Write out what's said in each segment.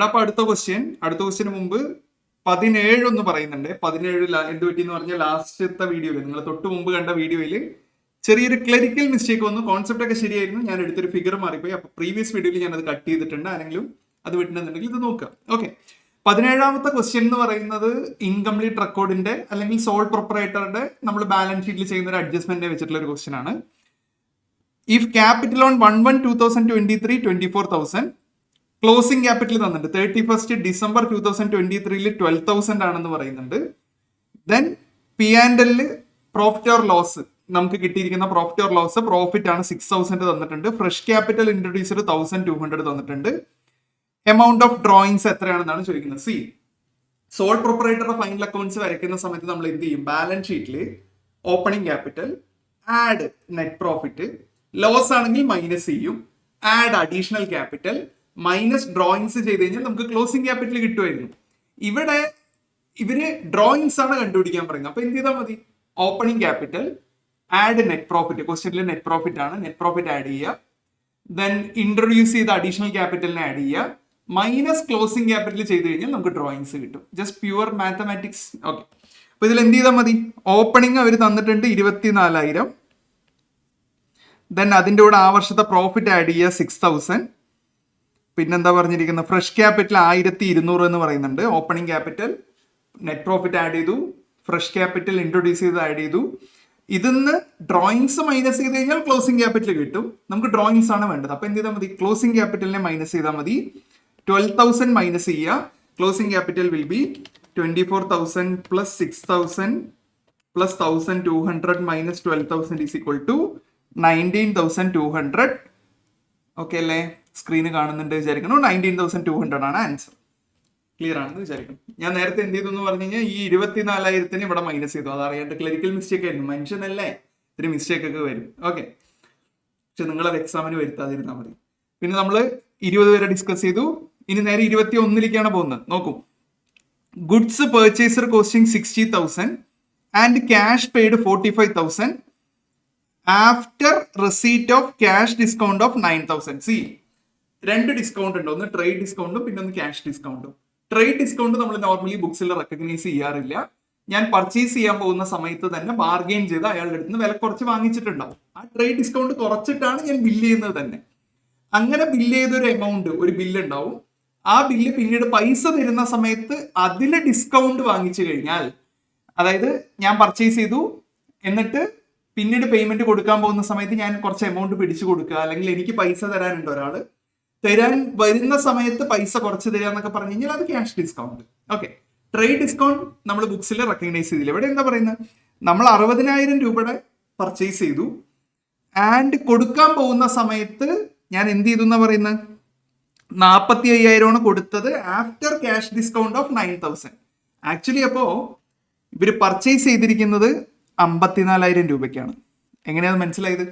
എടാ അപ്പൊ അടുത്ത ക്വസ്റ്റ്യന് മുമ്പ് 17 ഒന്ന് പറയുന്നുണ്ട്. 17 എന്ത് പറ്റി എന്ന് പറഞ്ഞാൽ ലാസ്റ്റത്തെ വീഡിയോയിൽ നിങ്ങൾ തൊട്ട് മുമ്പ് കണ്ട വീഡിയോയിൽ ചെറിയൊരു ക്ലറിക്കൽ മിസ്റ്റേക്ക് വന്നു. കോൺസെപ്റ്റ് ഒക്കെ ശരിയായിരുന്നു, ഞാൻ എടുത്തൊരു ഫിഗർ മാറിപ്പോയി. അപ്പൊ പ്രീവിയസ് വീഡിയോയിൽ ഞാൻ അത് കട്ട് ചെയ്തിട്ടുണ്ട്. ആരെങ്കിലും അത് വിട്ടുണ്ടെന്നുണ്ടെങ്കിൽ ഇത് നോക്കുക. ഓക്കെ, 17ാമത്തെ ക്വസ്റ്റ്യൻ എന്ന് പറയുന്നത് ഇൻകംപ്ലീറ്റ് റെക്കോർഡിന്റെ അല്ലെങ്കിൽ സോൾ പ്രൊപ്പറേറ്ററുടെ നമ്മൾ ബാലൻസ് ഷീറ്റിൽ ചെയ്യുന്ന ഒരു അഡ്ജസ്റ്റ്മെന്റ് വെച്ചിട്ടുള്ള ഒരു ക്വസ്റ്റ്യൻ ആണ്. If capital on 1/1/2023 24,000, closing capital തന്നിട്ടുണ്ട് 31st December 2023 12,000 ആണെന്ന് പറയുന്നുണ്ട്. Then P and L profit or loss, നമുക്ക് കിട്ടിയിരിക്കുന്ന പ്രോഫിറ്റ് ഓർ ലോസ് പ്രോഫിറ്റ് ആണ് 6,000 തന്നിട്ടുണ്ട്. ഫ്രഷ് ക്യാപിറ്റൽ ഇൻട്രൊഡ്യൂസർ 1,200 തന്നിട്ടുണ്ട്. എമൗണ്ട് ഓഫ് ഡ്രോയിങ്സ് എത്രയാണെന്നാണ് ചോദിക്കുന്നത്. സി, സോൾ പ്രൊപ്പറേറ്ററുടെ ഫൈനൽ അക്കൗണ്ട്സ് വരയ്ക്കുന്ന സമയത്ത് നമ്മൾ എന്ത് ചെയ്യും? ബാലൻസ് ഷീറ്റിൽ opening capital, add net profit, loss ആണെങ്കിൽ മൈനസ് ചെയ്യും, add additional capital, minus drawings ചെയ്ത് കഴിഞ്ഞാൽ നമുക്ക് ക്ലോസിംഗ് ക്യാപിറ്റൽ കിട്ടുമായിരുന്നു. ഇവിടെ ഇവര് ഡ്രോയിങ്സ് ആണ് കണ്ടുപിടിക്കാൻ പറയുന്നത്. അപ്പൊ എന്ത് ചെയ്താൽ മതി? Opening capital, add net profit, ക്വസ്റ്റ്യനിൽ നെറ്റ് പ്രോഫിറ്റ് ആണ്, നെറ്റ് പ്രോഫിറ്റ് ആഡ് ചെയ്യുക. ദെൻ ഇൻട്രൊഡ്യൂസ് ചെയ്ത അഡീഷണൽ ക്യാപിറ്റലിനെ ആഡ് ചെയ്യുക, മൈനസ് ക്ലോസിംഗ് ക്യാപിറ്റൽ ചെയ്ത് കഴിഞ്ഞാൽ നമുക്ക് ഡ്രോയിങ്സ് കിട്ടും. Just pure mathematics. ഓക്കെ, അപ്പൊ ഇതിൽ എന്ത് ചെയ്താൽ മതി? ഓപ്പണിംഗ് അവർ തന്നിട്ടുണ്ട് 24,000. ദെൻ അതിൻ്റെ കൂടെ ആ വർഷത്തെ പ്രോഫിറ്റ് ആഡ് ചെയ്യുക 6,000. പിന്നെന്താ പറഞ്ഞിരിക്കുന്നത്? ഫ്രഷ് ക്യാപിറ്റൽ 1,200 എന്ന് പറയുന്നുണ്ട്. Opening capital, net profit add ചെയ്തു, ഫ്രഷ് ക്യാപിറ്റൽ ഇൻട്രൊഡ്യൂസ് ചെയ്ത് ആഡ് ചെയ്തു. ഇതിന്ന് ഡ്രോയിങ്സ് മൈനസ് ചെയ്ത് കഴിഞ്ഞാൽ ക്ലോസിംഗ് ക്യാപിറ്റൽ കിട്ടും. നമുക്ക് ഡ്രോയിങ്സ് ആണ് വേണ്ടത്. അപ്പൊ എന്ത് ചെയ്താൽ മതി? ക്ലോസിംഗ് ക്യാപിറ്റലിനെ മൈനസ് ചെയ്താൽ മതി. 12,000 മൈനസ് ചെയ്യുക. Closing capital will be 24,000 plus 6,000 plus 1,200 minus 12,000 is equal to 19,200. Okay അല്ലേ? സ്ക്രീന് കാണുന്നുണ്ട് വിചാരിക്കണം. 19,200 ആണ് ആൻസർ. ക്ലിയർ ആണെന്ന് വിചാരിക്കണം. ഞാൻ നേരത്തെ എന്ത് ചെയ്തു എന്ന് പറഞ്ഞു കഴിഞ്ഞാൽ ഈ 24,000 ഇവിടെ മൈനസ് ചെയ്തു. അതറിയാണ്ട് ക്ലറിക്കൽ മിസ്റ്റേക്ക് ആയിരുന്നു. മനുഷ്യനല്ലേ, ഇത്തിരി മിസ്റ്റേക്ക് ഒക്കെ വരും. ഓക്കെ, പക്ഷെ നിങ്ങളത് എക്സാമിന് വരുത്താതിരുന്നാൽ മതി. പിന്നെ നമ്മൾ 20 വരെ ഡിസ്കസ് ചെയ്തു. ഇനി നേരെ 21ലേക്കാണ് പോകുന്നത്. നോക്കൂ, goods purchaser costing 60,000 and cash paid 45,000 after receipt of cash discount of 9,000. See, രണ്ട് ഡിസ്കൗണ്ട് ഉണ്ട്. ഒന്ന് ട്രേഡ് ഡിസ്കൗണ്ടും പിന്നെ ഒന്ന് ക്യാഷ് ഡിസ്കൗണ്ടും. ട്രേഡ് ഡിസ്കൗണ്ട് നമ്മൾ നോർമലി ബുക്സിൽ റെക്കഗ്നൈസ് ചെയ്യാറില്ല. ഞാൻ പർച്ചേസ് ചെയ്യാൻ പോകുന്ന സമയത്ത് തന്നെ ബാർഗെയിൻ ചെയ്ത് അയാളുടെ അടുത്ത് നിന്ന് വില കുറച്ച് വാങ്ങിച്ചിട്ടുണ്ടാവും. ആ ട്രേഡ് ഡിസ്കൗണ്ട് കുറച്ചിട്ടാണ് ഞാൻ ബില്ല് ചെയ്യുന്നത് തന്നെ. അങ്ങനെ ബില്ല് ചെയ്തൊരു എമൗണ്ട്, ഒരു ബില്ല് ഉണ്ടാവും. ആ ബില്ല് പിന്നീട് പൈസ തരുന്ന സമയത്ത് അതിലെ ഡിസ്കൗണ്ട് വാങ്ങിച്ചു കഴിഞ്ഞാൽ, അതായത് ഞാൻ പർച്ചേസ് ചെയ്തു എന്നിട്ട് പിന്നീട് പേയ്മെന്റ് കൊടുക്കാൻ പോകുന്ന സമയത്ത് ഞാൻ കുറച്ച് എമൗണ്ട് പിടിച്ചു കൊടുക്കുക, അല്ലെങ്കിൽ എനിക്ക് പൈസ തരാനുണ്ട്, ഒരാൾ തരാൻ വരുന്ന സമയത്ത് പൈസ കുറച്ച് തരിക എന്നൊക്കെ പറഞ്ഞു കഴിഞ്ഞാൽ അത് cash discount. Okay, trade discount നമ്മൾ ബുക്സിൽ റെക്കഗ്നൈസ് ചെയ്തില്ല. ഇവിടെ എന്താ പറയുന്നത്? നമ്മൾ 60,000 രൂപയുടെ പർച്ചേസ് ചെയ്തു ആൻഡ് കൊടുക്കാൻ പോകുന്ന സമയത്ത് ഞാൻ എന്ത് ചെയ്തു എന്നാ പറയുന്നത്? 45,000 കൊടുത്തത് after cash discount of 9,000. Actually അപ്പോ ഇവർ പർച്ചേസ് ചെയ്തിരിക്കുന്നത് 54,000 രൂപയ്ക്കാണ്. എങ്ങനെയാണ് മനസ്സിലായത്?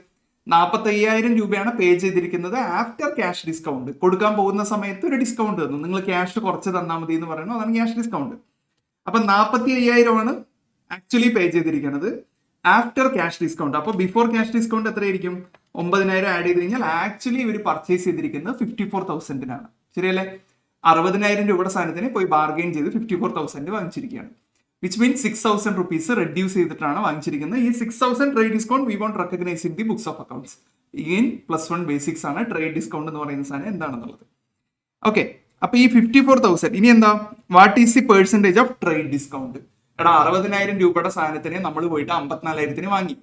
45,000 രൂപയാണ് പേ ചെയ്തിരിക്കുന്നത് ആഫ്റ്റർ ക്യാഷ് ഡിസ്കൗണ്ട്. കൊടുക്കാൻ പോകുന്ന സമയത്ത് ഒരു ഡിസ്കൗണ്ട് തന്നു, നിങ്ങൾ ക്യാഷ് കുറച്ച് തന്നാൽ മതി എന്ന് പറയുന്നത്, അതാണ് ക്യാഷ് ഡിസ്കൗണ്ട്. അപ്പൊ 45,000 ആണ് ആക്ച്വലി പേ ചെയ്തിരിക്കുന്നത് ആഫ്റ്റർ ക്യാഷ് ഡിസ്കൗണ്ട്. അപ്പൊ ബിഫോർ ക്യാഷ് ഡിസ്കൗണ്ട് എത്രയായിരിക്കും? 9,000 ആഡ് ചെയ്ത് കഴിഞ്ഞാൽ ആക്ച്വലി ഇവർ പർച്ചേസ് ചെയ്തിരിക്കുന്നത് 54,000 ശരിയല്ലേ? 60,000 രൂപയുടെ സാധനത്തിന് പോയി ബാർഗെയിൻ ചെയ്ത് 54,000 വാങ്ങിച്ചിരിക്കുകയാണ്. വിച്ച് മീൻസ് 6,000 റുപ്പീസ് റെഡ്യൂസ് ചെയ്തിട്ടാണ് വാങ്ങിച്ചിരിക്കുന്നത്. ഈ 6,000 trade discount we won't recognise in the books of accounts. In +1 basics ആണ് ട്രേഡ് ഡിസ്കൗണ്ട് എന്ന് പറയുന്ന സാധനം എന്താണെന്നുള്ളത്. ഓക്കെ, അപ്പൊ ഈ 54,000 ഇനി എന്താ? What is the percentage of trade discount? എടാ 60,000 രൂപയുടെ സാധനത്തിന് നമ്മൾ പോയിട്ട് 54,000 വാങ്ങി.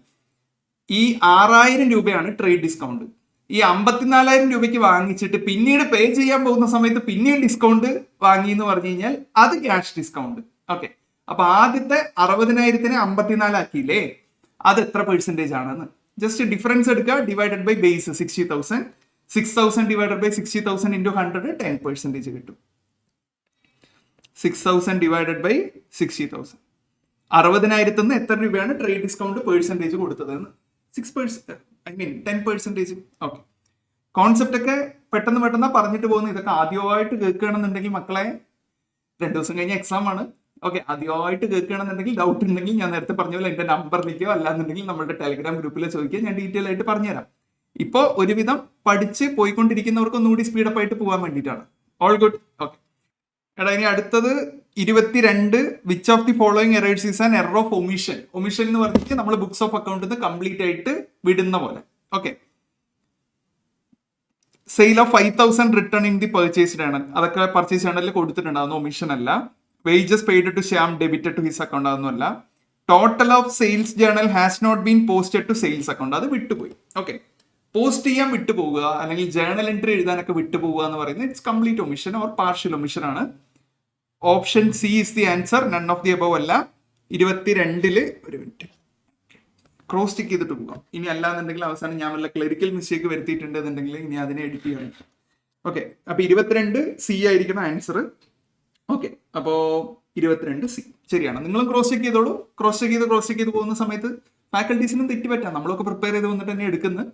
ഈ 6,000 രൂപയാണ് ട്രേഡ് ഡിസ്കൗണ്ട്. ഈ 54,000 രൂപയ്ക്ക് വാങ്ങിച്ചിട്ട് പിന്നീട് പേ ചെയ്യാൻ പോകുന്ന സമയത്ത് പിന്നെയും ഡിസ്കൗണ്ട് വാങ്ങി എന്ന് പറഞ്ഞു കഴിഞ്ഞാൽ അത് ക്യാഷ് ഡിസ്കൗണ്ട്. ഓക്കെ, അപ്പൊ ആദ്യത്തെ 60,000 54 ആക്കിയില്ലേ, അത് എത്ര പെർസെന്റേജ് ആണെന്ന് ജസ്റ്റ് ഡിഫറൻസ് എടുക്കുക, divided by base 60,000. 6,000 divided by 60,000 into 100 10% കിട്ടും. 6,000 ഡിവൈഡഡ് ബൈ 60,000. 60,000 നിന്ന് എത്ര രൂപയാണ് ട്രേഡ് ഡിസ്കൗണ്ട് പെർസെന്റേജ് കൊടുത്തതെന്ന്? 6%, ഐ മീൻ 10%. ഓക്കെ, കോൺസെപ്റ്റ് ഒക്കെ പെട്ടെന്ന് പറഞ്ഞിട്ട് പോകുന്നു. ഇതൊക്കെ ആദ്യമായിട്ട് കേൾക്കുകയാണെന്നുണ്ടെങ്കിൽ മക്കളെ 2 ദിവസം കഴിഞ്ഞ എക്സാം ആണ്. ഓക്കെ, ആദ്യമായിട്ട് കേൾക്കുകയാണെന്നുണ്ടെങ്കിൽ ഡൗട്ട് ഉണ്ടെങ്കിൽ ഞാൻ നേരത്തെ പറഞ്ഞ പോലെ എന്റെ നമ്പറിലേക്കോ അല്ലാന്നുണ്ടെങ്കിൽ നമ്മുടെ ടെലിഗ്രാം ഗ്രൂപ്പിലോ ചോദിക്കുക, ഞാൻ ഡീറ്റെയിൽ ആയിട്ട് പറഞ്ഞുതരാം. ഇപ്പോൾ ഒരുവിധം പഠിച്ച് പോയിക്കൊണ്ടിരിക്കുന്നവർക്ക് ഒന്നുകൂടി സ്പീഡപ്പ് ആയിട്ട് പോകാൻ വേണ്ടിയിട്ടാണ്. All good. ഓക്കെ, എടാ ഇനി അടുത്തത് 22 which of the following errors is an error of omission. Omission എന്ന് പറഞ്ഞിട്ട് നമ്മൾ ബുക്സ് ഓഫ് അക്കൗണ്ടിൽ നിന്ന് കംപ്ലീറ്റ് ആയിട്ട് വിടുന്ന പോലെ. Okay, sale of 5,000 return in the purchase journal, അതൊക്കെ പർച്ചേസ് ജേണലിൽ കൊടുത്തിട്ടുണ്ട്, അതൊന്നും ഒമിഷൻ അല്ല. Wages paid to Shyam debited to his account, അതൊന്നുമല്ല. Total of sales journal has not been posted to sales account, അത് വിട്ടുപോയി. ഓക്കെ, പോസ്റ്റ് ചെയ്യാൻ വിട്ടുപോകുക അല്ലെങ്കിൽ ജേണൽ എൻട്രി എഴുതാനൊക്കെ വിട്ടുപോകുക എന്ന് പറയുന്നത് it's complete omission or partial omission ആണ്. Option C is the answer, none of the above അല്ല. 22 ഒരു മിനിറ്റ് ക്രോസ് ചെക്ക് ചെയ്തിട്ട് പോകാം. ഇനി അല്ലാന്നുണ്ടെങ്കിൽ അവസാനം ഞാൻ വല്ല ക്ലറിക്കൽ മിസ്റ്റേക്ക് വരുത്തിയിട്ടുണ്ടെന്നുണ്ടെങ്കിൽ ഇനി അതിനെ എഡിറ്റ് ചെയ്യണം. ഓക്കെ, അപ്പൊ 22 സി ആയിരിക്കണം ആൻസർ. ഓക്കെ, അപ്പോ 22 സി ശരിയാണ്. നിങ്ങളും ക്രോസ് ചെക്ക് ചെയ്തോളൂ. ക്രോസ് ചെക്ക് ചെയ്ത് പോകുന്ന സമയത്ത് ഫാക്കൽറ്റീസിനും തെറ്റി പറ്റാം. നമ്മളൊക്കെ പ്രിപ്പയർ ചെയ്ത് വന്നിട്ട് തന്നെ എടുക്കുന്നത്.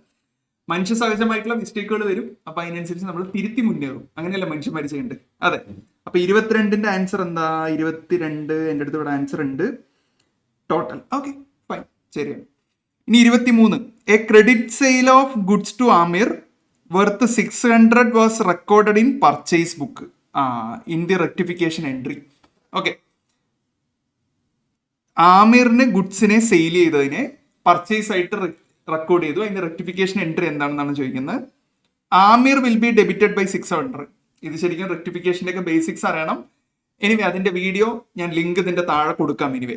മനുഷ്യ സഹജമായിട്ടുള്ള മിസ്റ്റേക്കുകൾ വരും. അപ്പൊ അതിനനുസരിച്ച് നമ്മൾ തിരുത്തി മുന്നേറും. അങ്ങനെയല്ല മനുഷ്യന്മാർ ചെയ്യേണ്ടത്. അതെ, അപ്പൊ 22ന്റെ ആൻസർ എന്താ? 22 എൻ്റെ അടുത്ത് ഇവിടെ ആൻസർ ഉണ്ട് ടോട്ടൽ. ഓക്കെ ഫൈൻ, ശരിയാണ്. ഇനി 23, a credit sale of goods to Aamir worth 600 was recorded in purchase book in the rectification entry. Okay, ആമിറിന് ഗുഡ്സിനെ സെയിൽ ചെയ്തതിനെ പർച്ചേസ് ആയിട്ട് റെക്കോർഡ് ചെയ്തു. അതിന്റെ റെക്ടിഫിക്കേഷൻ എൻട്രി എന്താണെന്നാണ് ചോദിക്കുന്നത്. Aamir will be debited by 600. ഇത് ശരിക്കും റെക്ടിഫിക്കേഷൻ്റെ ഒക്കെ ബേസിക്സ് അറിയണം. എനിവേ അതിന്റെ വീഡിയോ ഞാൻ ലിങ്ക് ഇതിന്റെ താഴെ കൊടുക്കാം. എനിവേ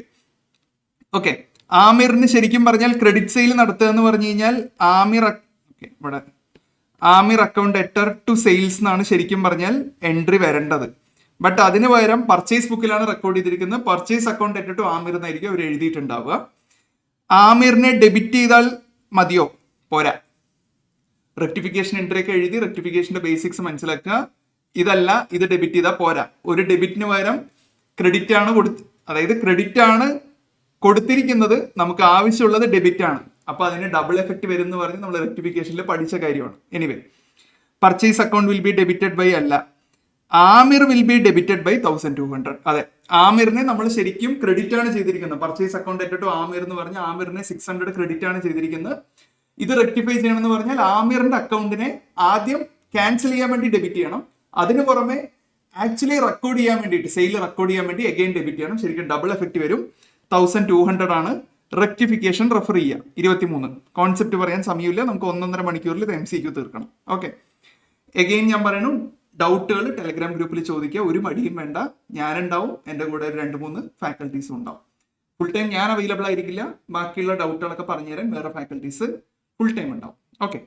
ഓക്കെ, ആമിറിന് ശരിക്കും പറഞ്ഞാൽ ക്രെഡിറ്റ് സെയിൽ നടത്തുക എന്ന് പറഞ്ഞു കഴിഞ്ഞാൽ ആമിർ അക്കൗണ്ട് എറ്റർ ടു സെയിൽസ് എന്നാണ് ശരിക്കും പറഞ്ഞാൽ എൻട്രി വരേണ്ടത്. ബട്ട് അതിന് പകരം പർച്ചേസ് ബുക്കിലാണ് റെക്കോർഡ് ചെയ്തിരിക്കുന്നത്. പർച്ചേസ് അക്കൗണ്ട് എറ്റർ ടു ആമിർ എന്നായിരിക്കും അവർ എഴുതിയിട്ടുണ്ടാവുക. ആമിറിനെ ഡെബിറ്റ് ചെയ്താൽ മതിയോ? പോരാ. റെക്ടിഫിക്കേഷൻ എൻട്രി ഒക്കെ എഴുതി റെക്ടിഫിക്കേഷന്റെ ബേസിക്സ് മനസ്സിലാക്കുക. ഇതല്ല, ഇത് ഡെബിറ്റ് ചെയ്താൽ പോരാ. ഒരു ഡെബിറ്റിന് പകരം ക്രെഡിറ്റ് ആണ് അതായത് ക്രെഡിറ്റ് ആണ് കൊടുത്തിരിക്കുന്നത്, നമുക്ക് ആവശ്യമുള്ളത് ഡെബിറ്റ് ആണ്. അപ്പൊ അതിന് ഡബിൾ എഫക്ട് വരും എന്ന് പറഞ്ഞ് നമ്മൾ റെക്ടിഫിക്കേഷനിൽ പഠിച്ച കാര്യമാണ്. Anyway, purchase account will be debited by അല്ല, Aamir will be debited by 1200. അതെ, ആമിറിനെ നമ്മൾ ശരിക്കും ക്രെഡിറ്റ് ആണ് ചെയ്തിരിക്കുന്നത്. പർച്ചേസ് അക്കൗണ്ട് എറ്റർ ടു ആമിർ എന്ന് പറഞ്ഞാൽ ആമിറിനെ 600 ക്രെഡിറ്റ് ആണ് ചെയ്തിരിക്കുന്നത്. ഇത് റെക്ടിഫൈ ചെയ്യണം എന്ന് പറഞ്ഞാൽ ആമിറിന്റെ അക്കൗണ്ടിനെ ആദ്യം ക്യാൻസൽ ചെയ്യാൻ വേണ്ടി ഡെബിറ്റ് ചെയ്യണം. അതിന് പുറമെ ആക്ച്വലി റെക്കോർഡ് ചെയ്യാൻ വേണ്ടിയിട്ട് സെയിൽ റെക്കോർഡ് ചെയ്യാൻ വേണ്ടി അഗൈൻ ഡെബിറ്റ് ചെയ്യണം. ശരിക്കും ഡബിൾ എഫക്ട് വരും. 1200 ആണ് റെക്ടിഫിക്കേഷൻ. റെഫർ ചെയ്യുക. 23 കോൺസെപ്റ്റ് പറയാൻ സമയമില്ല, നമുക്ക് 1.5 മണിക്കൂറിൽ ഇത് MCQ തീർക്കണം. ഓക്കെ, എഗെയിൻ ഞാൻ പറയണു, ഡൗട്ടുകൾ ടെലഗ്രാം ഗ്രൂപ്പിൽ ചോദിക്കുക. ഒരു മടിയും വേണ്ട, ഞാനുണ്ടാവും, എൻ്റെ കൂടെ 2-3 ഫാക്കൽറ്റീസും ഉണ്ടാവും. ഫുൾ ടൈം ഞാൻ അവൈലബിൾ ആയിരിക്കില്ല. ബാക്കിയുള്ള ഡൗട്ടുകളൊക്കെ പറഞ്ഞുതരാൻ വേറെ ഫാക്കൽറ്റീസ് ഫുൾ ടൈം ഉണ്ടാവും. Okay,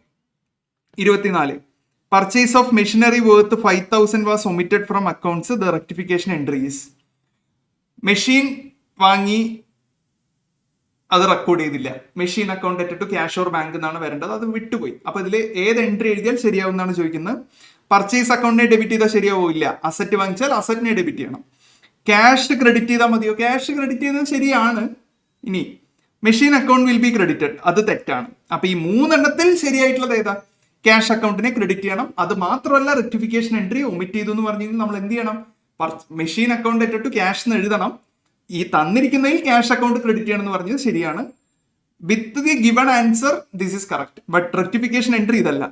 24, purchase of machinery worth 5,000 was omitted from accounts. The rectification entries. Machine വാങ്ങി അത് റെക്കോർഡ് ചെയ്തില്ല. മെഷീൻ അക്കൗണ്ട് എറ്റർ ടു ക്യാഷ് ഓർ ബാങ്ക് എന്നാണ് വരേണ്ടത്, അത് വിട്ടുപോയി. അപ്പൊ ഇതിൽ ഏത് എൻട്രി എഴുതിയാൽ ശരിയാവും എന്നാണ് ചോദിക്കുന്നത്. പർച്ചേസ് അക്കൗണ്ടിനെ ഡെബിറ്റ് ചെയ്താൽ ശരിയാവില്ല. അസറ്റ് വാങ്ങിച്ചാൽ അസറ്റിനെ ഡെബിറ്റ് ചെയ്യണം. ക്യാഷ് ക്രെഡിറ്റ് ചെയ്താൽ മതിയോ? ക്യാഷ് ക്രെഡിറ്റ് ചെയ്തത് ശരിയാണ്. ഇനി machine account will be credited, അത് തെറ്റാണ്. അപ്പൊ ഈ 3 എണ്ണത്തിൽ ശരിയായിട്ടുള്ളത് ഏതാ? ക്യാഷ് അക്കൗണ്ടിനെ ക്രെഡിറ്റ് ചെയ്യണം. അത് മാത്രമല്ല, റെക്ടിഫിക്കേഷൻ എൻട്രി ഒമിറ്റ് ചെയ്തു എന്ന് പറഞ്ഞു കഴിഞ്ഞാൽ നമ്മൾ എന്ത് ചെയ്യണം? മെഷീൻ അക്കൗണ്ട് എറ്റർ ടു ക്യാഷ് എന്ന് എഴുതണം. ഈ തന്നിരിക്കുന്നതിൽ ക്യാഷ് അക്കൗണ്ട് ക്രെഡിറ്റ് ചെയ്യണം എന്ന് പറഞ്ഞത് ശരിയാണ്. With the given answer this is correct. But rectification entry ഇതല്ല.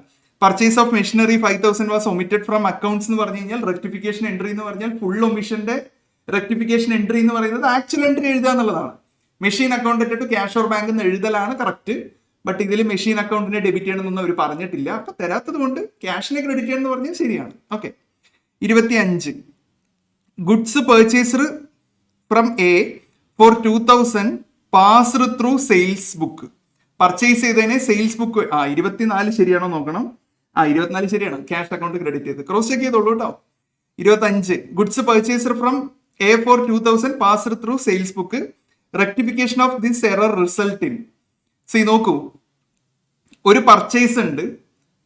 Purchase of machinery 5,000 was omitted from accounts എന്ന് പറഞ്ഞു കഴിഞ്ഞാൽ റെക്ടിഫിക്കേഷൻ എൻട്രി എന്ന് പറഞ്ഞാൽ ഫുൾ ഒമിഷന്റെ റെക്ടിഫിക്കേഷൻ എൻട്രി എന്ന് പറയുന്നത് ആക്ച്വൽ എൻട്രി എഴുതുക എന്നുള്ളതാണ്. മെഷീൻ അക്കൗണ്ട് എറ്റർ ടു ക്യാഷ് ഓർ ബാങ്ക് എന്ന് എഴുതലാണ് കറക്റ്റ്. ബട്ട് ഇതിൽ മെഷീൻ അക്കൗണ്ടിനെ ഡെബിറ്റ് ചെയ്യണമെന്നൊന്നും അവർ പറഞ്ഞിട്ടില്ല. അപ്പൊ തരാത്തത് കൊണ്ട് ക്യാഷിനെ ക്രെഡിറ്റ് ചെയ്യണം എന്ന് പറഞ്ഞാൽ ശരിയാണ്. Okay, 25, goods purchaser from A for 2,000 passed through sales book. Purchase ചെയ്തതിനെ സെയിൽസ് ബുക്ക് 24 ശരിയാണോ നോക്കണം. 24 ശരിയാണ്. ക്യാഷ് അക്കൗണ്ട് ക്രെഡിറ്റ് ചെയ്ത് ക്രോസ് ചെക്ക് ചെയ്തോളൂ കേട്ടോ. 25, goods purchaser from A for 2,000 passed through sales book. Rectification of this error result in. C നോക്കൂ, ഒരു purchase ഉണ്ട്.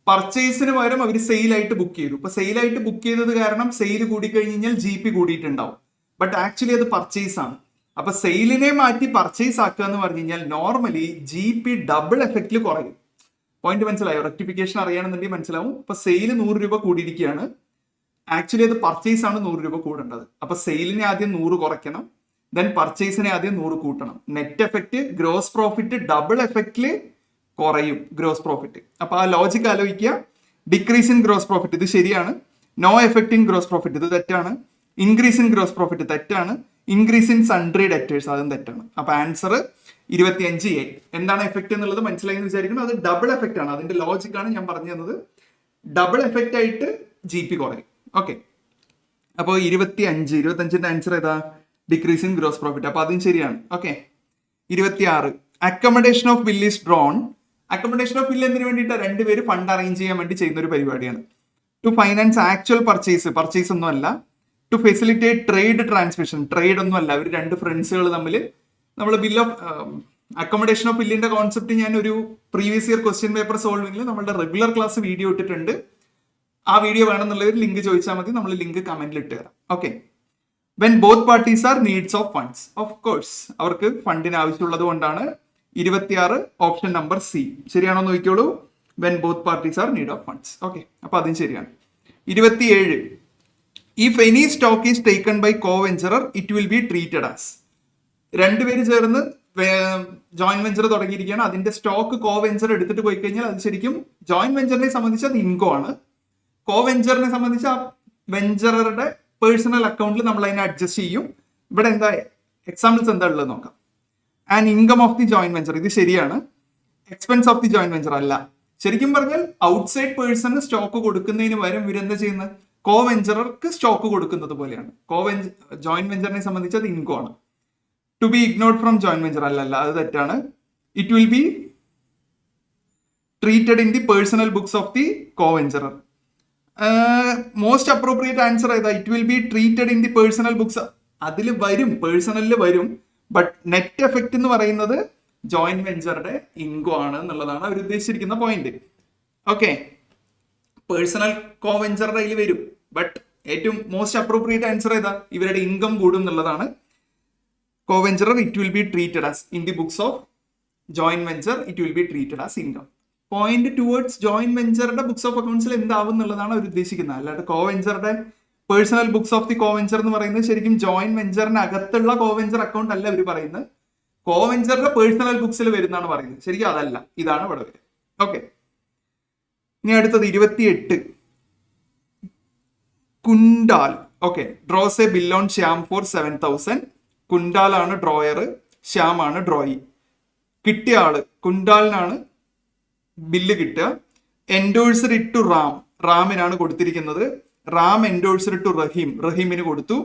പർച്ചേസിന് പകരം അവർ സെയിലായിട്ട് ബുക്ക് ചെയ്തു. ഇപ്പൊ സെയിലായിട്ട് ബുക്ക് ചെയ്തത് കാരണം സെയിൽ കൂടിക്കഴിഞ്ഞ് കഴിഞ്ഞാൽ GP കൂടിയിട്ടുണ്ടാവും. ബട്ട് ആക്ച്വലി അത് പർച്ചേസ് ആണ്. അപ്പൊ സെയിലിനെ മാറ്റി പർച്ചേസ് ആക്കുക എന്ന് പറഞ്ഞു കഴിഞ്ഞാൽ നോർമലി GP ഡബിൾ എഫക്റ്റിൽ കുറയും. പോയിന്റ് മനസ്സിലായോ? റെക്ടിഫിക്കേഷൻ അറിയണമെന്നുണ്ടെങ്കിൽ മനസ്സിലാവും. ഇപ്പൊ സെയിൽ 100 രൂപ കൂടിയിരിക്കുകയാണ്. ആക്ച്വലി അത് പർച്ചേസ് ആണ് 100 രൂപ കൂടേണ്ടത്. അപ്പൊ സെയിലിനെ ആദ്യം 100 കുറയ്ക്കണം, ദെൻ പർച്ചേസിനെ ആദ്യം 100 കൂട്ടണം. Net effect gross profit double എഫക്റ്റില് കുറയും ഗ്രോസ് പ്രോഫിറ്റ്. അപ്പൊ ആ ലോജിക് ആലോചിക്കുക. ഡിക്രീസ് ഇൻ ഗ്രോസ് പ്രോഫിറ്റ് ഇത് ശരിയാണ്. No effect in gross profit ഇത് തെറ്റാണ്. ഇൻക്രീസ് ഇൻ ഗ്രോസ് പ്രോഫിറ്റ് തെറ്റാണ്. ഇൻക്രീസ് ഇൻ സൺട്രി ഡെറ്റേഴ്സ് അതും തെറ്റാണ്. അപ്പൊ ആൻസർ 25A. എന്താണ് എഫക്ട് എന്നുള്ളത് മനസ്സിലായി എന്ന് വിചാരിക്കുന്നു. അത് ഡബിൾ എഫക്റ്റ് ആണ്. അതിന്റെ ലോജിക്കാണ് ഞാൻ പറഞ്ഞു തന്നത്. ഡബിൾ എഫക്റ്റ് ആയിട്ട് GP കുറയും. ഓക്കെ, അപ്പോൾ 25ന്റെ ആൻസർ ഏതാ? Decrease in gross profit. അപ്പൊ അതും ശരിയാണ്. Okay, 26 accommodation of bill is drawn. Accommodation of bill എന്തിനു വേണ്ടിയിട്ട്? രണ്ടുപേര് ഫണ്ട് അറേഞ്ച് ചെയ്യാൻ വേണ്ടി ചെയ്യുന്ന ഒരു പരിപാടിയാണ്. ടു ഫൈനാൻസ് ആക്ച്വൽ പർച്ചേസ് ഒന്നും അല്ല. To facilitate trade transmission, trade ഒന്നും അല്ല. അവർ രണ്ട് ഫ്രണ്ട്സുകൾ തമ്മിൽ നമ്മൾ ബിൽ ഓഫ് അക്കോമഡേഷൻ ഓഫ് ബില്ലിന്റെ കോൺസെപ്റ്റ് ഞാൻ ഒരു പ്രീവിയസ് ഇയർ ക്വസ്റ്റ്യൻ പേപ്പർ സോൾവിംഗിൽ നമ്മുടെ റെഗുലർ ക്ലാസ് വീഡിയോ ഇട്ടിട്ടുണ്ട്. ആ വീഡിയോ വേണമെന്നുള്ളവർ ലിങ്ക് ചോദിച്ചാൽ മതി, നമ്മൾ ലിങ്ക് കമന്റിൽ ഇട്ട് തരാം. Okay, when both parties are needs of funds, of course അവർക്ക് ഫണ്ടിന് ആവശ്യമുള്ളത് കൊണ്ടാണ്. 26 ഓപ്ഷൻ നമ്പർ C ശരിയാണോ നോക്കിയോളൂ. When both parties are need of funds. Okay, അപ്പൊ അതും ശരിയാണ്. 27 if any stock is taken by co venturer it will be treated as. രണ്ടുപേര് ചേർന്ന് ജോയിന്റ് വെഞ്ചർ തുടങ്ങിയിരിക്കുകയാണ്. അതിന്റെ സ്റ്റോക്ക് കോ വെഞ്ചർ എടുത്തിട്ട് പോയി കഴിഞ്ഞാൽ അത് ശരിക്കും ജോയിന്റ് വെഞ്ചറിനെ സംബന്ധിച്ച് അത് ഇൻകോ ആണ്. കോ വെഞ്ചറിനെ സംബന്ധിച്ച് ആ വെഞ്ചറുടെ പേഴ്സണൽ അക്കൗണ്ടിൽ നമ്മൾ അതിനെ അഡ്ജസ്റ്റ് ചെയ്യും. ഇവിടെ എന്താ എക്സാമ്പിൾസ് എന്താ ഉള്ളത് നോക്കാം. And income of the joint venture, ഇത് ശരിയാണ്. Expense of the joint venture അല്ല. ശരിക്കും പറഞ്ഞാൽ ഔട്ട്സൈഡ് പേഴ്സണ് സ്റ്റോക്ക് കൊടുക്കുന്നതിന് പകരം ഇവരെന്താ ചെയ്യുന്നത്? കോ വെഞ്ചറർക്ക് സ്റ്റോക്ക് കൊടുക്കുന്നത് പോലെയാണ്. ജോയിന്റ് വെഞ്ചറിനെ സംബന്ധിച്ച് അത് ഇൻകോ ആണ്. To be ignored from joint venture അല്ലല്ല, അത് തെറ്റാണ്. It will be treated in the personal books of the co venturer. Most appropriate answer ഏതാ? It will be treated in the personal books. അതിൽ വരും, പേഴ്സണലിൽ വരും. ബട്ട് നെറ്റ് എഫക്റ്റ് എന്ന് പറയുന്നത് joint വെഞ്ചറുടെ ഇൻകോ ആണ് എന്നുള്ളതാണ് അവർ ഉദ്ദേശിച്ചിരിക്കുന്ന പോയിന്റ്. ഓക്കെ, പേഴ്സണൽ കോ വെഞ്ചറുടെ അതിൽ വരും. ബട്ട് ഏറ്റവും മോസ്റ്റ് അപ്രോപ്രിയേറ്റ് ആൻസർ ഏതാ? ഇവരുടെ ഇൻകം കൂടും എന്നുള്ളതാണ്. Co venturer it will be treated as in the books of joint venture it will be treated as income. Point towards joint വെഞ്ചറുടെ ബുക്സ് ഓഫ് അക്കൗണ്ട്സിൽ എന്താവും എന്നുള്ളതാണ് അവർ ഉദ്ദേശിക്കുന്നത്. അല്ലാതെ കോ വെഞ്ചറുടെ personal books of the co venture എന്ന് പറയുന്നത് ശരിക്കും ജോയിന്റ് വെഞ്ചറിന് അകത്തുള്ള കോ വെഞ്ചർ അക്കൗണ്ട് അല്ല അവർ പറയുന്നത്. കോ വെഞ്ചറുടെ പേഴ്സണൽ ബുക്സിൽ വരുന്നതാണ് പറയുന്നത്. ശരിക്കും അതല്ല, ഇതാണ് ഇവിടെ വരിക. ഓക്കെ, ഇനി അടുത്തത് 28 Kundal. Okay, draws a bill on Shyam for 7,000. കുണ്ടാലാണ് ഡ്രോയർ, ശ്യാമാണ് ഡ്രോയി. കിട്ടിയ ആള് കുണ്ടാലിനാണ് ബില്ല് കിട്ടുക. എൻഡോഴ്സർ ഇട്ടു റാമിനാണ് കൊടുത്തിരിക്കുന്നത്. റാം എൻഡോഴ്സർ ഇട്ടു റഹീമിന് കൊടുത്തു.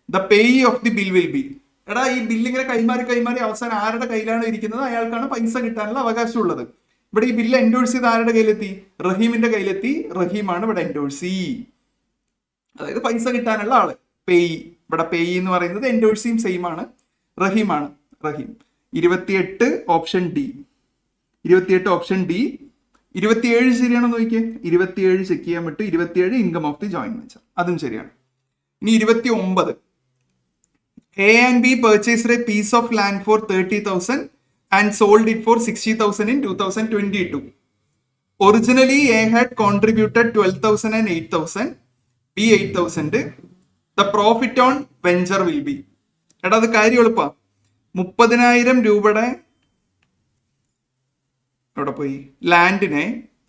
The payee of the bill will be. എടാ, ഈ ബില്ല് ഇങ്ങനെ കൈമാറി അവസാനം ആരുടെ കയ്യിലാണ് ഇരിക്കുന്നത് അയാൾക്കാണ് പൈസ കിട്ടാനുള്ള അവകാശമുള്ളത്. ഇവിടെ ഈ ബില്ല് എൻഡോഴ്സ് ചെയ്ത് ആരുടെ കയ്യിലെത്തി? റഹീമിന്റെ കയ്യിലെത്തി. റഹീമാണ് ഇവിടെ എൻഡോഴ്സി, അതായത് പൈസ കിട്ടാനുള്ള ആള്. പേയി, ഇവിടെ പേയി എന്ന് പറയുന്നത് എൻഡോഴ്സിയും സെയിം ആണ്. റഹീമാണ്. 28 ഓപ്ഷൻ ഡി. 27 ശരിയാണോ നോക്കിയേ. 27 ചെക്ക് ചെയ്യാൻ പറ്റും. 27 income of the joint venture, അതും ശരിയാണ്. ഇനി 29 A and B purchased a piece of land for 30,000 and sold it for 60,000 in 2022. Originally A had contributed 12,000 and 8,000, B 8,000. The profit on venture will be. എടാ, അത് കാര്യം എളുപ്പാ. 30,000 രൂപയുടെ അവിടെ പോയി ലാൻഡിനെ